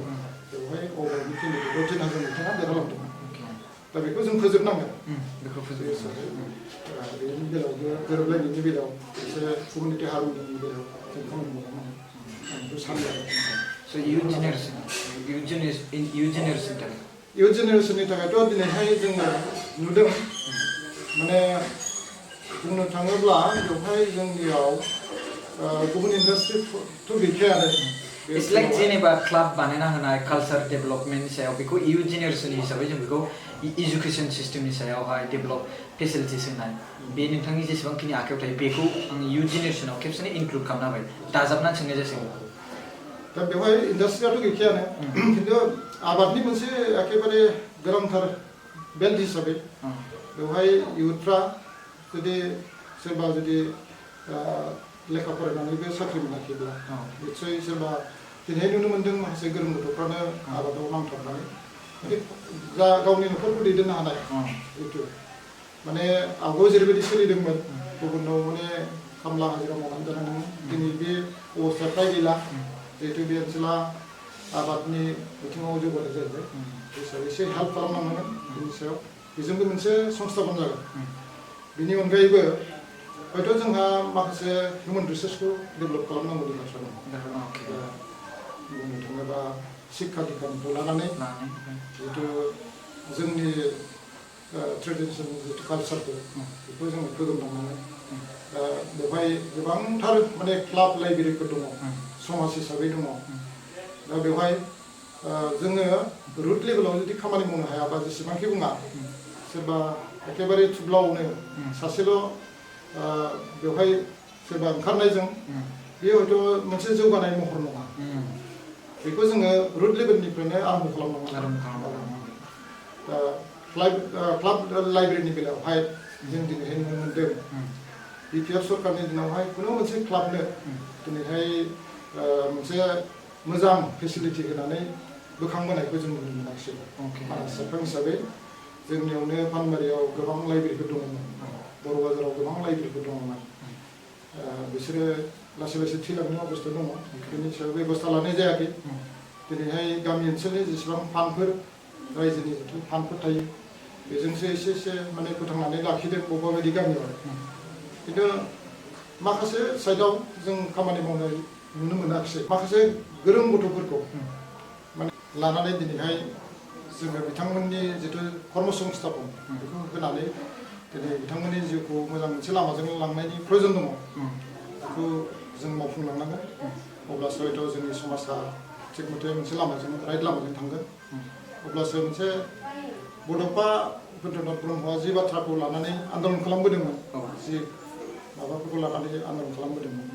बेवहाय बर'नि केन्डिडेटआव 10,000 बिथाङा देरहालांदोंमोन दा बेखौ जों फोजोबनांगोन बेनि बेलायावबो गोरोबलायनायनि बेलायाव मोनसे कमिउनिटि हारिमुनि बेलायाव जों खामानि मावनांगोन आं बेखौ सानो आरो इयुन जेनेरेसननि थाखायथ' दिनैहाय जोङो नुदों माने बुंनो थाङोब्ला बेवहाय जोंनियाव गुबुन इन्डास्ट्रिथ' गैखायानो It's like जेनेबा क्लाब बानायना होनाय कालचार डेभेलपमेन्टनि सायाव बेखौ इयुन जेनेरेसन हिसाबै जों बेखौ इडुकेसन सिस्टेमनि सायावहाय डेभेलप फेसिलिटिस होनाय बे नोंथांनि जेसेबांखिनि आखायाव थायो बेखौ आं इयुन जेनेरेसनाव खेबसेनो इनक्लुड खालामना होबाय दाजाबनानै सोंनाय जासिगोन दा बेवहाय इन्डास्ट्रियाथ' गैखायानो खिन्थु आबादनि मोनसे एखेबारे गोनांथार बेल्ट हिसाबै बेवहाय इयुथफ्रा जुदि सोरबा जुदि लेखा फरायनानैबो साख्रि मोनाखैब्ला निस्सय सोरबा दिनै नुनो मोन्दों माखासे गोरों गथ'फ्रानो आबादाव नांथाबनानै माने जा गावनि न'खरखौ दैदेननो हानाय जितु माने आवगायाव जेरैबायदि सोलिदोंमोन गुबुनाव माने खामला हाजिरा मावनानै जानांगौमोन दिनै बे अबस्थाया फ्राय गैला जिहेतु बे ओनसोला आबादनि बिथिङाव जौगानाय जाहैबाय हिसाबै एसे हेल्प खालामनांगोन बेनि सायाव बेजोंबो मोनसे संस्थापन जागोन बेनि अनगायैबो हयथ' जोंहा माखासे हिउमेन रिसोर्सखौ डेभेलप खालामनांगौनि बाथ्रा दं बुंनो थाङोबा शिक्षा दीक्षानिफ्राय लानानै जिहेतु जोंनि ट्रेडिसनेल जितु कालचारफोर बेखौ जोङो फोजोबलांनांगोन बेवहाय गोबांथार माने क्लाब लाइब्रेरिफोर दङ समाज हिसाबै दङ दा बेवहाय जोङो रुट लेभेलाव जुदि खामानि मावनो हायाबा जेसेबांखि बुङा सोरबा एखेबारे थुब्लावनो सासेल' बेवहाय सोरबा ओंखारनायजों बेयो हयथ' मोनसे जौगानाय महर नङा बेखौ जोङो रुट लेभेलनिफ्रायनो आरम्भ खालामनांगोन दा क्लाब लाइब्रेरिनि बेलायावहाय जों दिनैहाय नुनो मोन्दों UPPL सरकारनि दिनावहाय खुनु मोनसे क्लाबनो दिनैहाय मोनसे मोजां फेसिलिटि होनानै बोखांबोनायखौ जों नुनो मोनाखिसै सेरफां हिसाबै जोंनियावनो पानबारियाव गोबां लाइब्रेरिफोर दङमोन बर' बाजाराव गोबां लाइब्रेरिफोर दङमोन बिसोरो लासै लासै थैलांनो अबस्था दङ बेनि सायाव बेबस्था लानाय जायाखै दिनैहाय गामि ओनसोलनि जेसेबां फान्डफोर रायजोनि जिथु फान्डफोर थायो बेजोंसो एसे एसे माने फोथांनानै लाखिदों बबेबा बायदि गामियाव खिन्थु माखासे साइडआव जों खामानि मावनाय नुनो मोनाखिसै माखासे गोरों गथ'फोरखौ लानानै दिनैहाय जोङो बिथांमोननि जिथु कर्मसंस्थापन बेखौ होनानै दिनै बिथांमोननि जिउखौ मोजां मोनसे लामाजों लांनायनि प्रयोजन दङ बेखौ जों मावफुंलांनांगोन अब्लासो हयथ' जोंनि समाजा थिग मथे मोनसे लामाजों राइट लामाजों थांगोन अब्लासो मोनसे बड'फा उपेन्द्रनाथ ब्रह्मआ जि बाथ्राखौ लानानै आन्दलन खालामबोदोंमोन जि माबाफोरखौ लानानै आन्दलन खालामबोदोंमोन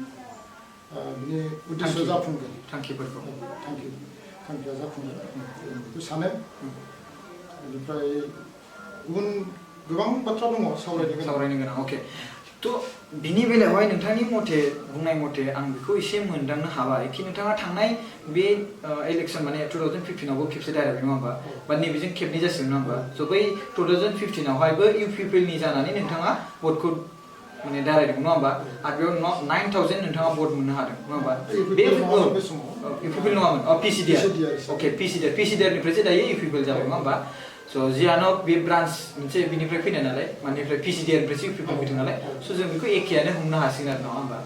बिनि उद्देश्य जाफुंगोन थांखिया जाफुंगोन बेखौ सानो बेनिफ्राय गुबुन गोबां बाथ्रा दङ सावरायनो गोनां अके थ' बिनि बेलायावहाय नोंथांनि मथे बुंनाय मथे आं बेखौ एसे मोनदांनो हाबाय कि नोंथाङा थांनाय बे इलेक्सन माने 2015 आवबो खेबसे दायरायबाय नङा होमबा बा नैबेजों खेबनै जासिगोन नङा होमबा स' बै 2015 आवहायबो UPPL नि जानानै नोंथाङा भटखौ माने दायरायदों नङा होमबा आरो बेयाव 9000 नोंथाङा भट मोननो हादों नङा होमबा बे UPPL नङामोन PCDR अके PCDR निफ्रायसो दायो UPPL जाबाय नङा होमबा स' जियानो बे ब्रान्च मोनसे बिनिफ्राय फैनाय नालाय मानिफ्राय PCDR निफ्रायसो UPPL फैदों नालाय स' जों बेखौ एखेयानो हमनो हासिगोन आरो नङा होमबा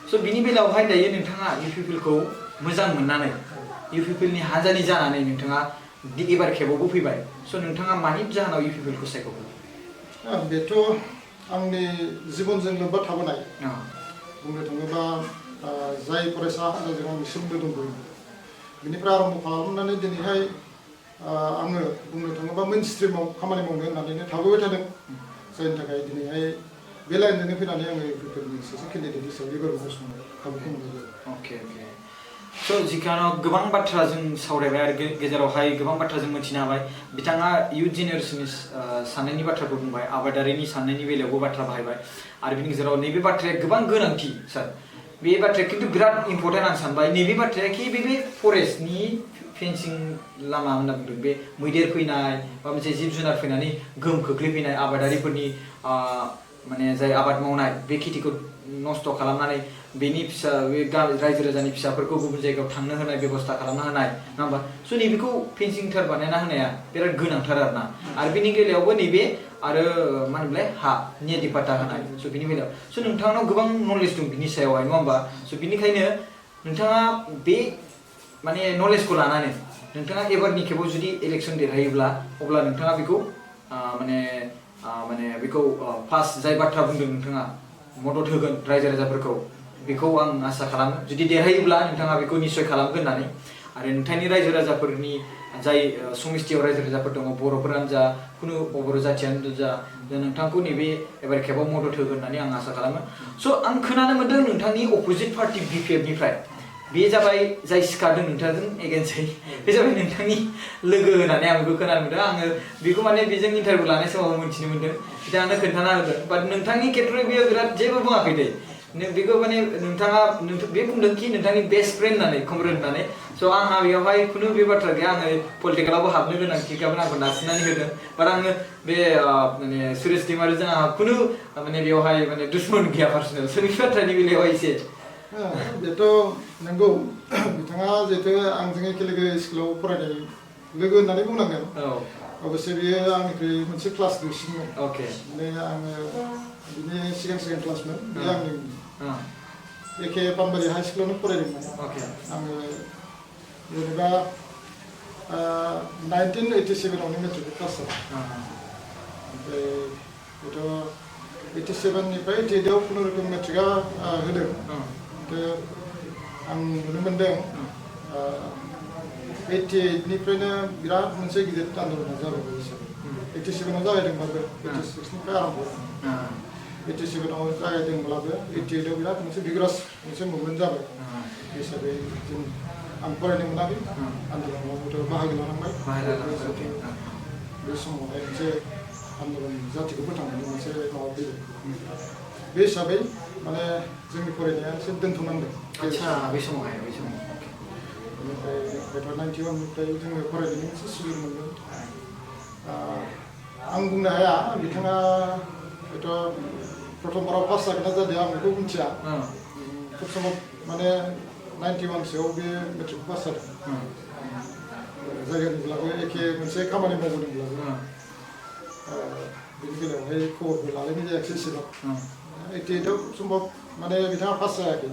स' बिनि बेलायावहाय दायो नोंथाङा UPPL खौ मोजां मोननानै UPPL नि हानजानि जानानै नोंथाङा एबार खेबावबो फैबाय स' नोंथाङा मानि जाहोनाव UPPL खौ सायख'खो बेथ' आंनि जिबनजों लोब्बा थाबोनाय बुंनो थाङोबा जाय फरायसा हान्जाजों आं सोमोन्दो दंबोयो बिनिफ्राय आरम्भ खालामनानै दिनैहाय आङो बुंनो थाङोबा मेन स्ट्रिमाव खामानि मावनो होननानैनो थाबोबाय थादों जायनि थाखाय दिनैहाय बे लाइनजोंनो फैनानै आङो UPPLनि सासे केन्डिडेट हिसाबै एबार गसंनो खाबुखौ मोनबाय अके स' जिखानो गोबां बाथ्रा जों सावरायबाय आरो गेजेरावहाय गोबां बाथ्रा जों मिथिनो हाबाय बिथाङा इयुथ जेनेरेसननि साननायनि बाथ्राखौ बुंबाय आबादारिनि साननायनि बेलायावबो बाथ्रा बाहायबाय आरो बिनि गेजेराव नैबे बाथ्राया गोबां गोनांथि सार बे बाथ्राया खिन्थु बिराद इम्पर्टेन्ट आं सानबाय नैबे बाथ्राया कि बे फरेस्टनि फेन्सिं लामा होनना बुंदों बे मैदेर फैनाय बा मोनसे जिब जुनार फैनानै गोहोम खोख्लैफैनाय आबादारिफोरनि माने जाय आबाद मावनाय बे खेथिखौ नस्थ' खालामनानै बेनि फिसा बे रायजो राजानि फिसाफोरखौ गुबुन जायगायाव थांनो होनाय बेबस्था खालामना होनाय नङा होमबा स' नैबेखौ फेन्सिं थार बानायना होनाया बिराद गोनांथार आरो ना आरो बेनि बेलायावबो नैबे आरो मा होनोमोनलाय हा नियादि पाट्टा होनाय स' बिनि बेलायाव स' नोंथांनाव गोबां नलेज दं बिनि सायावहाय नङा होमबा स' बिनिखायनो नोंथाङा बे माने नलेजखौ लानानै नोंथाङा एबारनि खेबाव जुदि इलेक्सन देरहायोब्ला अब्ला नोंथाङा बेखौ माने बेखौ फार्स्ट जाय बाथ्रा बुंदों नोंथाङा मदद होगोन रायजो राजाफोरखौ बेखौ आं आसा खालामो जुदि देरहायोब्ला नोंथाङा बेखौ निस्सय खालामगोन होननानै आरो नोंथांनि रायजो राजाफोरनि जाय समिस्थियाव रायजो राजाफोर दङ बर'फोरानो जा खुनु बर' जाथियानो जा नोंथांखौ नैबे एबार खेबाव मदद होगोन होननानै आं आसा खालामो स' आं खोनानो मोन्दों नोंथांनि अपोजिट पार्टि BPF बे जाबाय जाय सिखारदों नोंथांजों एगेन्स्टै बे जाबाय नोंथांनि लोगो होननानै आं बेखौ खोनानो मोन्दों आङो बेखौ माने बेजों इन्टारभिउ लानाय समाव मिथिनो मोन्दों बिथाङानो खोन्थाना होदों बाट नोंथांनि खेत्र'आव बेयो बिराद जेबो बुङाखै दे बेखौ माने नोंथाङा बे बुंदों कि नोंथांनि बेस्ट फ्रेन्ड होननानै कमरेड होननानै स' आंहा बेयावहाय खुनु बे बाथ्रा गैया आङो पलिटिकेलावबो हाबनो गोनांथिखामोन आंखौ नारसिननानै होदों बाट आङो बे माने सुरेश दैमारिजों आंहा खुनु माने बेवहाय माने दुश्मन गैया पार्सनेल स' बे बाथ्रानि बेलायावहाय एसे बेथ' नंगौ बिथाङा जिहेतु आंजों एखे लोगो स्कुलाव फरायनाय लोगो होननानै बुंनांगोन अबयसे बियो आंनिख्रुइ मोनसे क्लास दुइसिनमोन माने आङो बिनि सिगां क्लासमोन बे आंनि एखे पानबारि हाइ स्कुलावनो फरायदोंमोन आङो जेनेबा 1987 आवनो मेट्रिक पास जादों ओमफ्राय बेथ' 87 निफ्राय 88 आव खुनुरुखुम मेट्रिकआ होदों आं नुनो मोन्दों 88 निफ्रायनो बिराद मोनसे गिदिर आन्दलना जाबाय हिसाबै 87 आव जागायदोंबाबो 86 निफ्राय आरम्भ 87 आव जागायदोंब्लाबो 88 आव बिराद मोनसे भिगरास मोनसे मुभमेन्ट जाबाय हिसाबै जों आं फरायनो मोनाखै आन्दलनाव बाहागो लानांबाय बे समावहाय मोनसे आन्दलन जातिखौ फोथांनायनि मोनसे माबा फैदों बे हिसाबै माने जोंनि फरायनाया एसे दोनथ'नांदों बे समावहाय बेनिफ्राय हयथ' 91 निफ्राय जोङो फरायनायनि मोनसे सुबिदा मोनदों आं बुंनो हाया बिथाङा हयथ' प्रथमबाराव पास जागोन ना जादों आं बेखौ मिथिया खोब समाव माने 91 सोआव बे मेट्रिकखौ पास जादों जायगानिब्लाबो एखे मोनसे खामानि मावबोदोंब्लाबो बेनि बेलायावहाय खबरबो लालायनाय जायाखिसै एसेबां 88 आव सम्भब माने बिथाङा पास जायाखै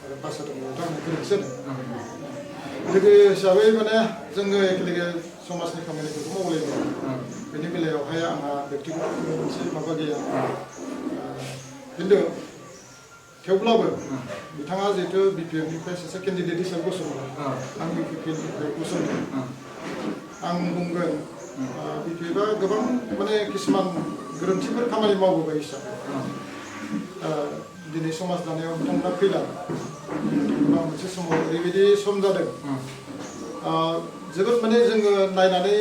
आरो पास जादोंमोन आं गोरोन्थि जादों लोगो हिसाबै माने जोङो एखेलगे समाजनि खामानिफोरखौ मावलायोमोन बेनि बेलायावहाय आंहा बेक्तिगत मोनसे माबा गैया खिन्थु थेवब्लाबो बिथाङा जिहेतु बिपिएफनिफ्राय सासे केन्डिडेट हिसाबै गसंदों आं बिपिएफनिफ्राय गसंदों आं बुंगोन बिपिएफआ गोबां माने किसुमान गोरोन्थिफोर खामानि मावबोबाय हिसाबै दिनै समाज दानायाव बिथांमोना फैला मोनसे समाव ओरैबायदि सम जादों जोबोद माने जोङो नायनानै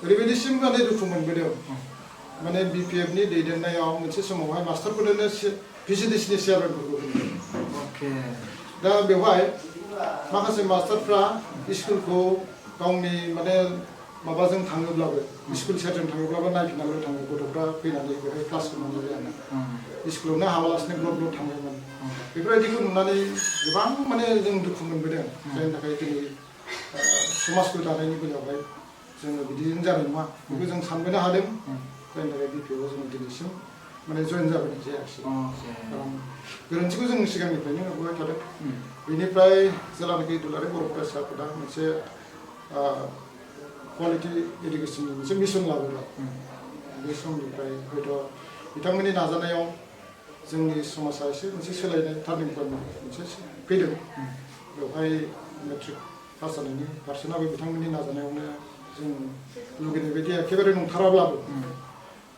ओरैबायदिसिम माने दुखु मोनबोदों माने बिपिएफनि दैदेननायाव मोनसे समावहाय मास्टारफोरनो भिसिडिसिनि चेयारमेनफोरखौ होदों दा बेवहाय माखासे मास्टारफ्रा स्कुलखौ गावनि माने माबाजों थाङोब्लाबो स्कुल सेरजों थाङोब्लाबो नायफिननानै थाङो गथ'फ्रा फैनानै बेवहाय क्लास खालामनानै जायाना स्कुलावनो हाबालासिनो ग्लब ग्लब थाङोमोन बेफोरबायदिखौ नुनानै गोबां माने जों दुखु मोनबोदों जायनि थाखाय दिनै समाजखौ दानायनि बेलायावहाय जोङो बिदिजों जानाय नङा बेखौ जों सानबोनो हादों जायनि थाखाय बिपिएफआव जोङो दिनैसिम माने जयेन जाबोनाय जायाखिसै खारन गोरोन्थिखौ जों सिगांनिफ्रायनो नुबोबाय थादों बेनिफ्राय जेब्लानाखि दुलाराय बर' फरायसा आफादा मोनसे क्वालिटि इडुकेसननि मोनसे मिशन लाबोबाय बे समनिफ्राय हयथ' बिथांमोननि नाजानायाव जोंनि समाजा एसे मोनसे सोलायनाय टार्निं पइन्ट मोनसे फैदों बेवहाय मेट्रिक पास जानायनि पारसेन्टआबो बिथांमोननि नाजानायावनो जों लुगैनाय बायदि एखेबारे नंथाराब्लाबो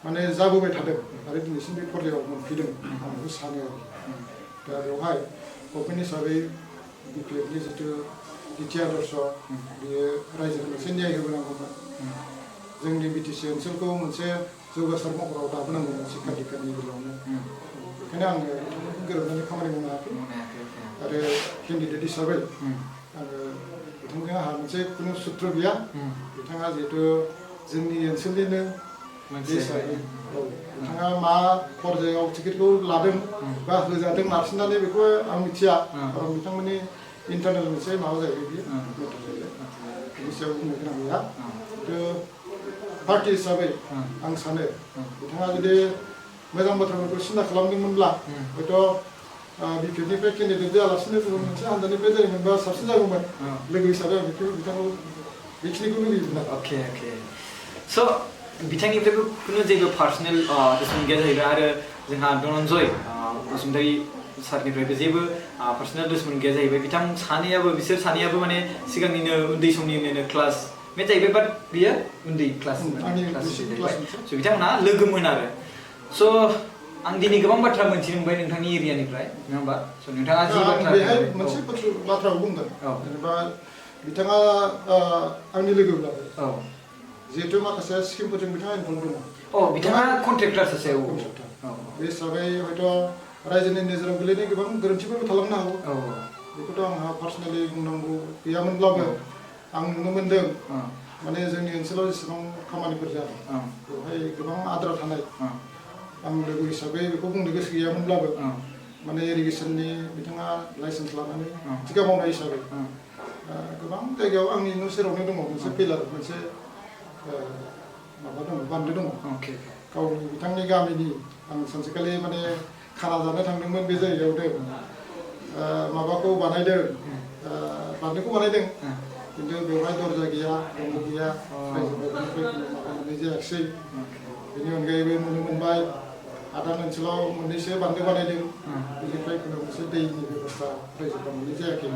माने जाबोबाय थादों आरो दिनैसिम बे पर्यायाव मोनफैदों आं बेखौ सानो आरो दा बेवहाय गभर्नमेन्ट हिसाबै बिपिएफनि जितु द्वितीय आदर्श बियो रायजोनो मोनसे न्याय होबोनांगौमोन जोंनि बिटिसि ओनसोलखौ मोनसे जौगासार महराव दाबोनांगौमोन शिक्षा दिक्षानि बेलायावनो बेखायनो आङो बिथांमोनखौ गोरोबनानै खामानि मावनो हायाखै आरो केन्डिडेट हिसाबै आङो बिथांजों आंहा मोनसे खुनु सुत्र गैया बिथाङा जिहेतु जोंनि ओनसोलनिनो हिसाबै बिथाङा मा पर्यायाव टिकेटखौ लादों बा होजादों नारसिननानै बेखौ आं मिथिया खारन बिथांमोननि इन्टारनेल मोनसे माबा जाहैबाय बियो मेटार जाहैबाय बिनि सायाव बुंनो गोनां गैया खिन्थु पार्टि हिसाबै आं सानो बिथाङा जुदि मोजां बाथ्राफोरखौ सिन्था खालामदोंमोनब्ला हयथ' बिपिएफनिफ्राय केन्डिडेट जायालासिनो गुबुन मोनसे हान्जानिफ्राय जायोमोनबा साबसिन जागौमोन लोगो हिसाबै आं बिथांखौ बेखिनिखौ लुबैयोमोन आरो अके स' बिथांनिफ्रायबो खुनु जेबो पार्सनेल दुश्मन गैया जाहैबाय आरो जोंहा धनन्जय बसुमतारी सारनिफ्रायबो जेबो पार्सनेल दुश्मन गैया जाहैबाय बिसोर सानैयाबो माने सिगांनिनो उन्दै समनिनो क्लासमेट जाहैबाय बाट बियो उन्दै क्लास स' बिथांमोनहा लोगोमोन आरो स' आं दिनै गोबां बाथ्रा मोनथिनो मोनबाय नोंथांनि एरियानिफ्राय नङा होमबा स' नोंथाङा जि बाथ्रा बेहाय मोनसे बाथ्राखौ बुंगोन जेनेबा बिथाङा आंनि लोगोब्लाबो जिहेतु माखासे स्किमफोरजों बिथाङा इनभल्भ दङ बिथाङा कन्ट्रेक्टर सासे बे हिसाबै हयथ' रायजोनि नोजोराव गोलैनाय गोबां गोरोन्थिफोरबो थालांनो हागौ बेखौथ' आंहा पार्सनेलि बुंनांगौ गैयामोनब्लाबो आं नुनो मोनदों माने जोंनि ओनसोलाव जेसेबां खामानिफोर जादों बेवहाय गोबां आद्रा थानाय आं लोगो हिसाबै बेखौ बुंनो गोसो गैयामोनब्लाबो माने इरिगेसननि बिथाङा लाइसेन्स लानानै थिखा मावनाय हिसाबै गोबां जायगायाव आंनि न' सेरावनो दङ मोनसे पिलार मोनसे माबा दङ बान्दो दङ गावनि बिथांनि गामिनि आं सानसेखालि माने खाना जानो थांदोंमोन बे जायगायावनो माबाखौ बानायदों बान्दोखौ बानायदों खिन्थु बेवहाय दरजा गैया दंग' गैया रायजोनिफ्राय माबा मोननाय जायाखिसै बेनि अनगायैबो नुनो मोनबाय हादान ओनसोलाव मोननैसो बान्दो बानायदों बेनिफ्राय खुनु मोनसे दैनि बेबस्था रायजोफ्रा मोननाय जायाखै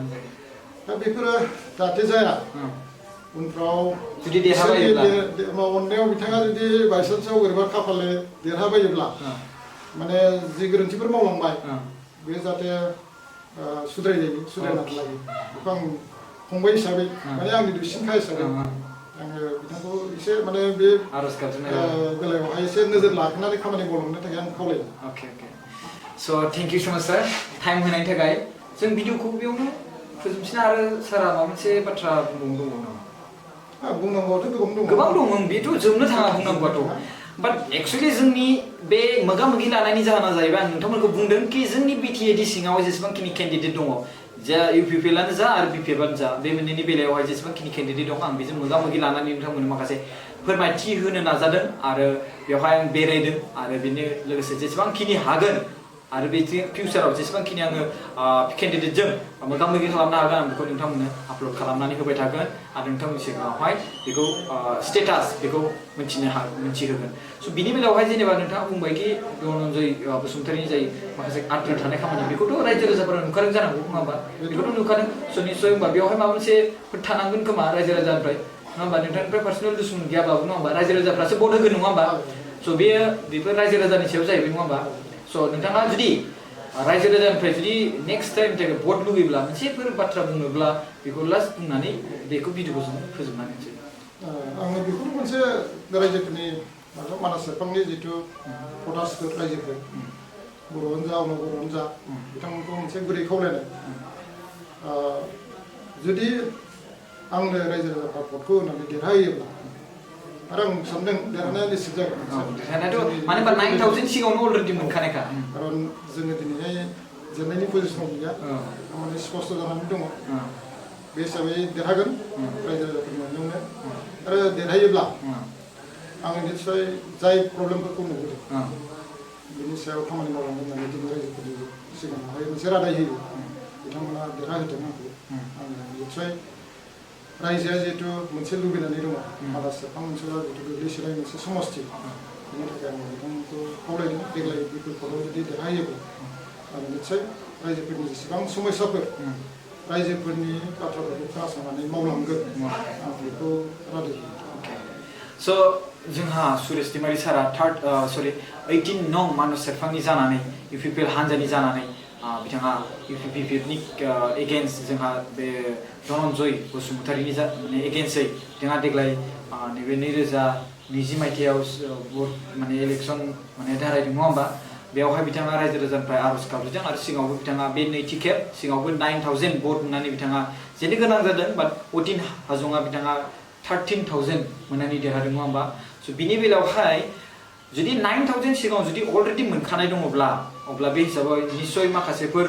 दा बेफोरो जाहाथे जाया उनफ्राव जुदि अननायाव बिथाङा जुदि बायसान्सआव बोरैबा खाफाले देरहाबायोब्ला माने जि गोरोन्थिफोर मावलांबाय बे जाहाथे सुद्रायनानै लायो बेखौ आं फंबाय हिसाबै माने आंनि दुइसिनखा हिसाबै आङो बिथांखौ एसे माने बे बेलायावहाय एसे नोजोर लाखिनानै खामानि मावलांनो थाखाय आं खावलायो स' थेंक इउ स' माच सार टाइम होनायनि थाखाय जों भिडिअखौ बेयावनो फोजोबसिन आरो सारा माबा मोनसे बाथ्रा बुंबावनो दङ नामा बुंनांगौआथ' गोबां दं बेथ' जोबनो थाङा बुंनांगौआथ' बाट एक्सुवेलि जोंनि बे मोगा मोगि लानायनि जाहोना जाहैबाय आं नोंथांमोनखौ बुंदों कि जोंनि बिटिएडि सिङाव जेसेबांखिनि केन्डिडेट दङ जा इउपिपिएलआनो जा आरो बिपिएफआनो जा बे मोननैनि बेलायावहाय जेसेबांखिनि केन्डिडेट दं आं बेजों मोगा मोगि लानानै नोंथांमोननो माखासे फोरमायथि होनो नाजादों आरो बेवहाय आं बेरायदों आरो बेनि लोगोसे जेसेबांखिनि हागोन आरो बे फिउचाराव जेसेबांखिनि आङो केन्डिडेटजों मोगा-मोगि खालामनो हागोन आं बेखौ नोंथांमोननो आपल'ड खालामनानै होबाय थागोन आरो नोंथांमोननि सिगाङावहाय बेखौ स्टेटास बेखौ मिन्थिहोगोन स' बिनि बेलायावहाय जेनेबा नोंथाङा बुंबाय कि धनन्जय बसुमतारीनि जाय माखासे आद्रा थानाय खामानि बेखौथ' रायजो राजाफोरा नुखादों जानांगौ नङा होमबा बेखौथ' नुखादों स' निस्सय होमबा बेवहाय माबा मोनसे थानांगोन खोमा रायजो राजानिफ्राय नङा होमबा नोंथांनिफ्राय पार्सनेल दुसमन गैयाब्लाबो नङा होमबा रायजो राजाफ्रासो भट होगोन नङा होमबा स' बेफोर रायजो राजानि सायाव जाहैबाय नङा होमबा स' नोंथाङा जुदि रायजो राजानिफ्राय जुदि नेक्स्ट टाइम थाखाय भट लुगैब्ला मोनसेफोर बाथ्रा बुंनोब्ला बेखौ लास्ट बुंनानै बेखौ भिडिअखौ जों फोजोबनानै होनोसै आङो बेखौनो मोनसे रायजोफोरनि मानास सेरफांनि जिथु पटासफोर रायजोफोर बर'आनो जा बर'आनो जा बिथांमोनखौ मोनसे गुरै खावलायनाय जुदि आंनो रायजो राजाफ्रा भटखौ होनानै देरहायोब्ला आरो आं सानदों देरहानाया निश्चित जागोन देरहानायाथ' मानो होनबा 9,000 सिगाङावनो अलरेडि मोनखानायखा खारन जोङो दिनैहाय जेननायनि पजिसनाव गैया माने स्पष्ट जानानै दङ बे हिसाबै देरहागोन रायजो राजाफोरनि अननायावनो आरो देरहायोब्ला आङो निस्सय जाय प्रब्लेमफोरखौ नुबोदों बिनि सायाव खामानि मावलांगोन होननानै दिनै रायजोफोरनि सिगाङावहाय मोनसे रादाय होयो बिथांमोना देरहाहोथों आंखौ आङो निस्सय रायजोआ जिहेतु मोनसे लुबैनानै दङ मानास सेरफां ओनसोला जिहेतु गोग्लैसोनाय मोनसे समस्ति बिनि थाखाय आङो बिथांमोनखौ खावलायदों देग्लाय बिफोरखौ जुदि देरहायोब्ला आरो निस्सय रायजोफोरनि जेसेबां समस्याफोर रायजोफोरनि बाथ्राफोरखौ खोनासंनानै मावलांगोन आं बेखौ रादाय होयो स' जोंहा सुरेश दैमारी सारा 18 नं मानास सेरफांनि जानानै UPPL हान्जानि जानानै बिथाङा UPPLनि एगेन्स्ट जोंहा बे धनन्जय बसुमतारीनि माने एगेन्स्टै बिथाङा देग्लाय नैबे 2020 मायथाइयाव माने इलेक्सन माने देरहादों नङा होमबा बेवहाय बिथाङा रायजो राजानिफ्राय आर'ज गाबज्रिदों आरो सिगाङावबो बिथाङा बे नैथि खेब सिगाङावबो 9,000 भट मोननानै बिथाङा जेनो गोनां जादों बाट अतिन हाजंआ बिथाङा 13,000 मोननानै देरहादों नङा होमबा स' बिनि बेलायावहाय जुदि 9,000 सिगाङाव जुदि अलरेडि मोनखानाय दङब्ला अब्ला बे हिसाबै निस्सय माखासेफोर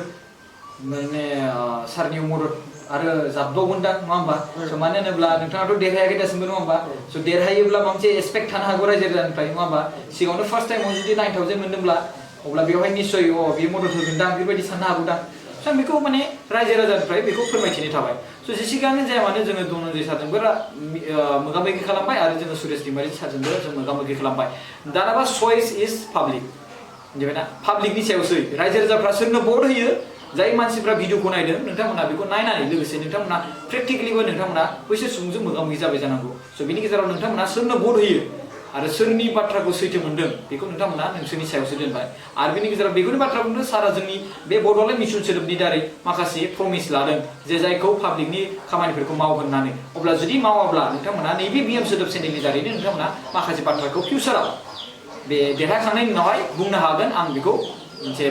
माने सारनि मदद आरो जाबबावगोनदां नङा होमबा स' मानो होनोब्ला नोंथाङाथ' देरहायाखै दासिमबो नङा होमबा स' देरहायोब्ला माबा मोनसे एक्सपेक्ट थानो हागौ रायजो राजानिफ्राय नङा होमबा सिगाङावनो फार्स्ट टाइमाव जुदि 9,000 मोनदोंब्ला अब्ला बेवहाय निस्सय बेयो मदद होगोनदां बेबायदि साननो हागौदां स' आं बेखौ माने रायजो राजानिफ्राय बेखौ फोरमायथिनाय थाबाय स' जेसेबांनो जाया मानो जोङो धनन्जय सारजोंबो मोगा-मोगि खालामबाय आरो जोङो सुरेश दैमारी सारजोंबो जों मोगा-मोगि खालामबाय दानाबा चइस इज पाब्लिक मिथिबायना पाब्लिकनि सायावसै रायजो राजाफ्रा सोरनो भट होयो जाय मानसिफ्रा भिडिअखौ नायदों नोंथांमोना बेखौ नायनानै लोगोसे नोंथांमोना प्रेक्टिकेलिबो नोंथांमोना बैसोर सुबुंजों मोगा-मोगि जाबाय जानांगौ स' बिनि गेजेराव नोंथांमोना सोरनो भट होयो आरो सोरनि बाथ्राखौ सैथो मोनदों बेखौ नोंथांमोना नोंसोरनि सायावसो दोनबाय आरो बिनि गेजेराव बेखौनो बाथ्रा बुंदों सारा जोंनि बे बड'लेण्ड मिसन सोदोबनि दारै माखासे प्रमिस लादों जे जायखौ पाब्लिकनि खामानिफोरखौ मावगोन होननानै अब्ला जुदि मावाब्ला नोंथांमोना नैबे BM सोदोब चेनेलनि दारैनो नोंथांमोना माखासे बाथ्राखौ फिउचाराव बे देरहाखांनायनि उनावहाय बुंनो हागोन आं बेखौ मोनसे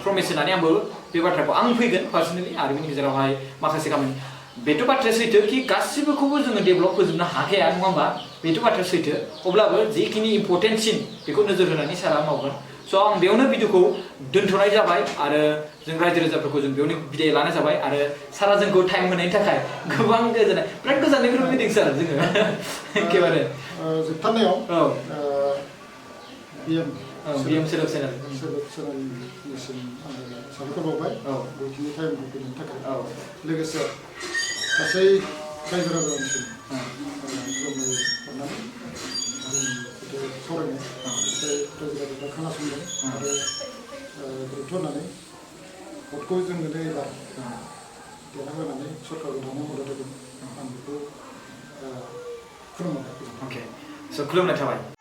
प्रमिस होनानै आंबो बे बाथ्राखौ आं फैगोन पार्सनेलि आरो बिनि गेजेरावहाय माखासे खामानि बेथ' बाथ्राया सैथो कि गासिबोखौबो जोङो डेभेलप फोजोबनो हाखाया नङा होमबा बेथ' बाथ्राया सैथो अब्लाबो जिखिनि इम्परटेन्टसिन बेखौ नोजोर होनानै सारा मावगोन स' आं बेयावनो भिडिअखौ दोनथ'नाय जाबाय आरो जों रायजो राजाफोरखौ जों बेयावनो बिदाय लानाय जाबाय आरो सारा जोंखौ टाइम होनायनि थाखाय गोबां गोजोननाय बिराद गोजाननिफ्राय फैदों सार जोङो एखेबारे जोबथारनायाव BM सोदोब चेनेल चेनेलनिसिम आङो साबायखर बावबाय बेखिनि टाइम होफैनायनि थाखाय लोगोसे गासै रायजो राजानिसिम खुलुमनाय हरनानै जों सावरायनाय रायजो राजाफ्रा खोनासंदों आरो गुरुत्थ' होनानै भटखौ जोंनो एबार देरहाहोनानै सरकारखौ दानो मदद होगोन आं बेखौ खुलुमनाय अके स' खुलुमनाय थाबाय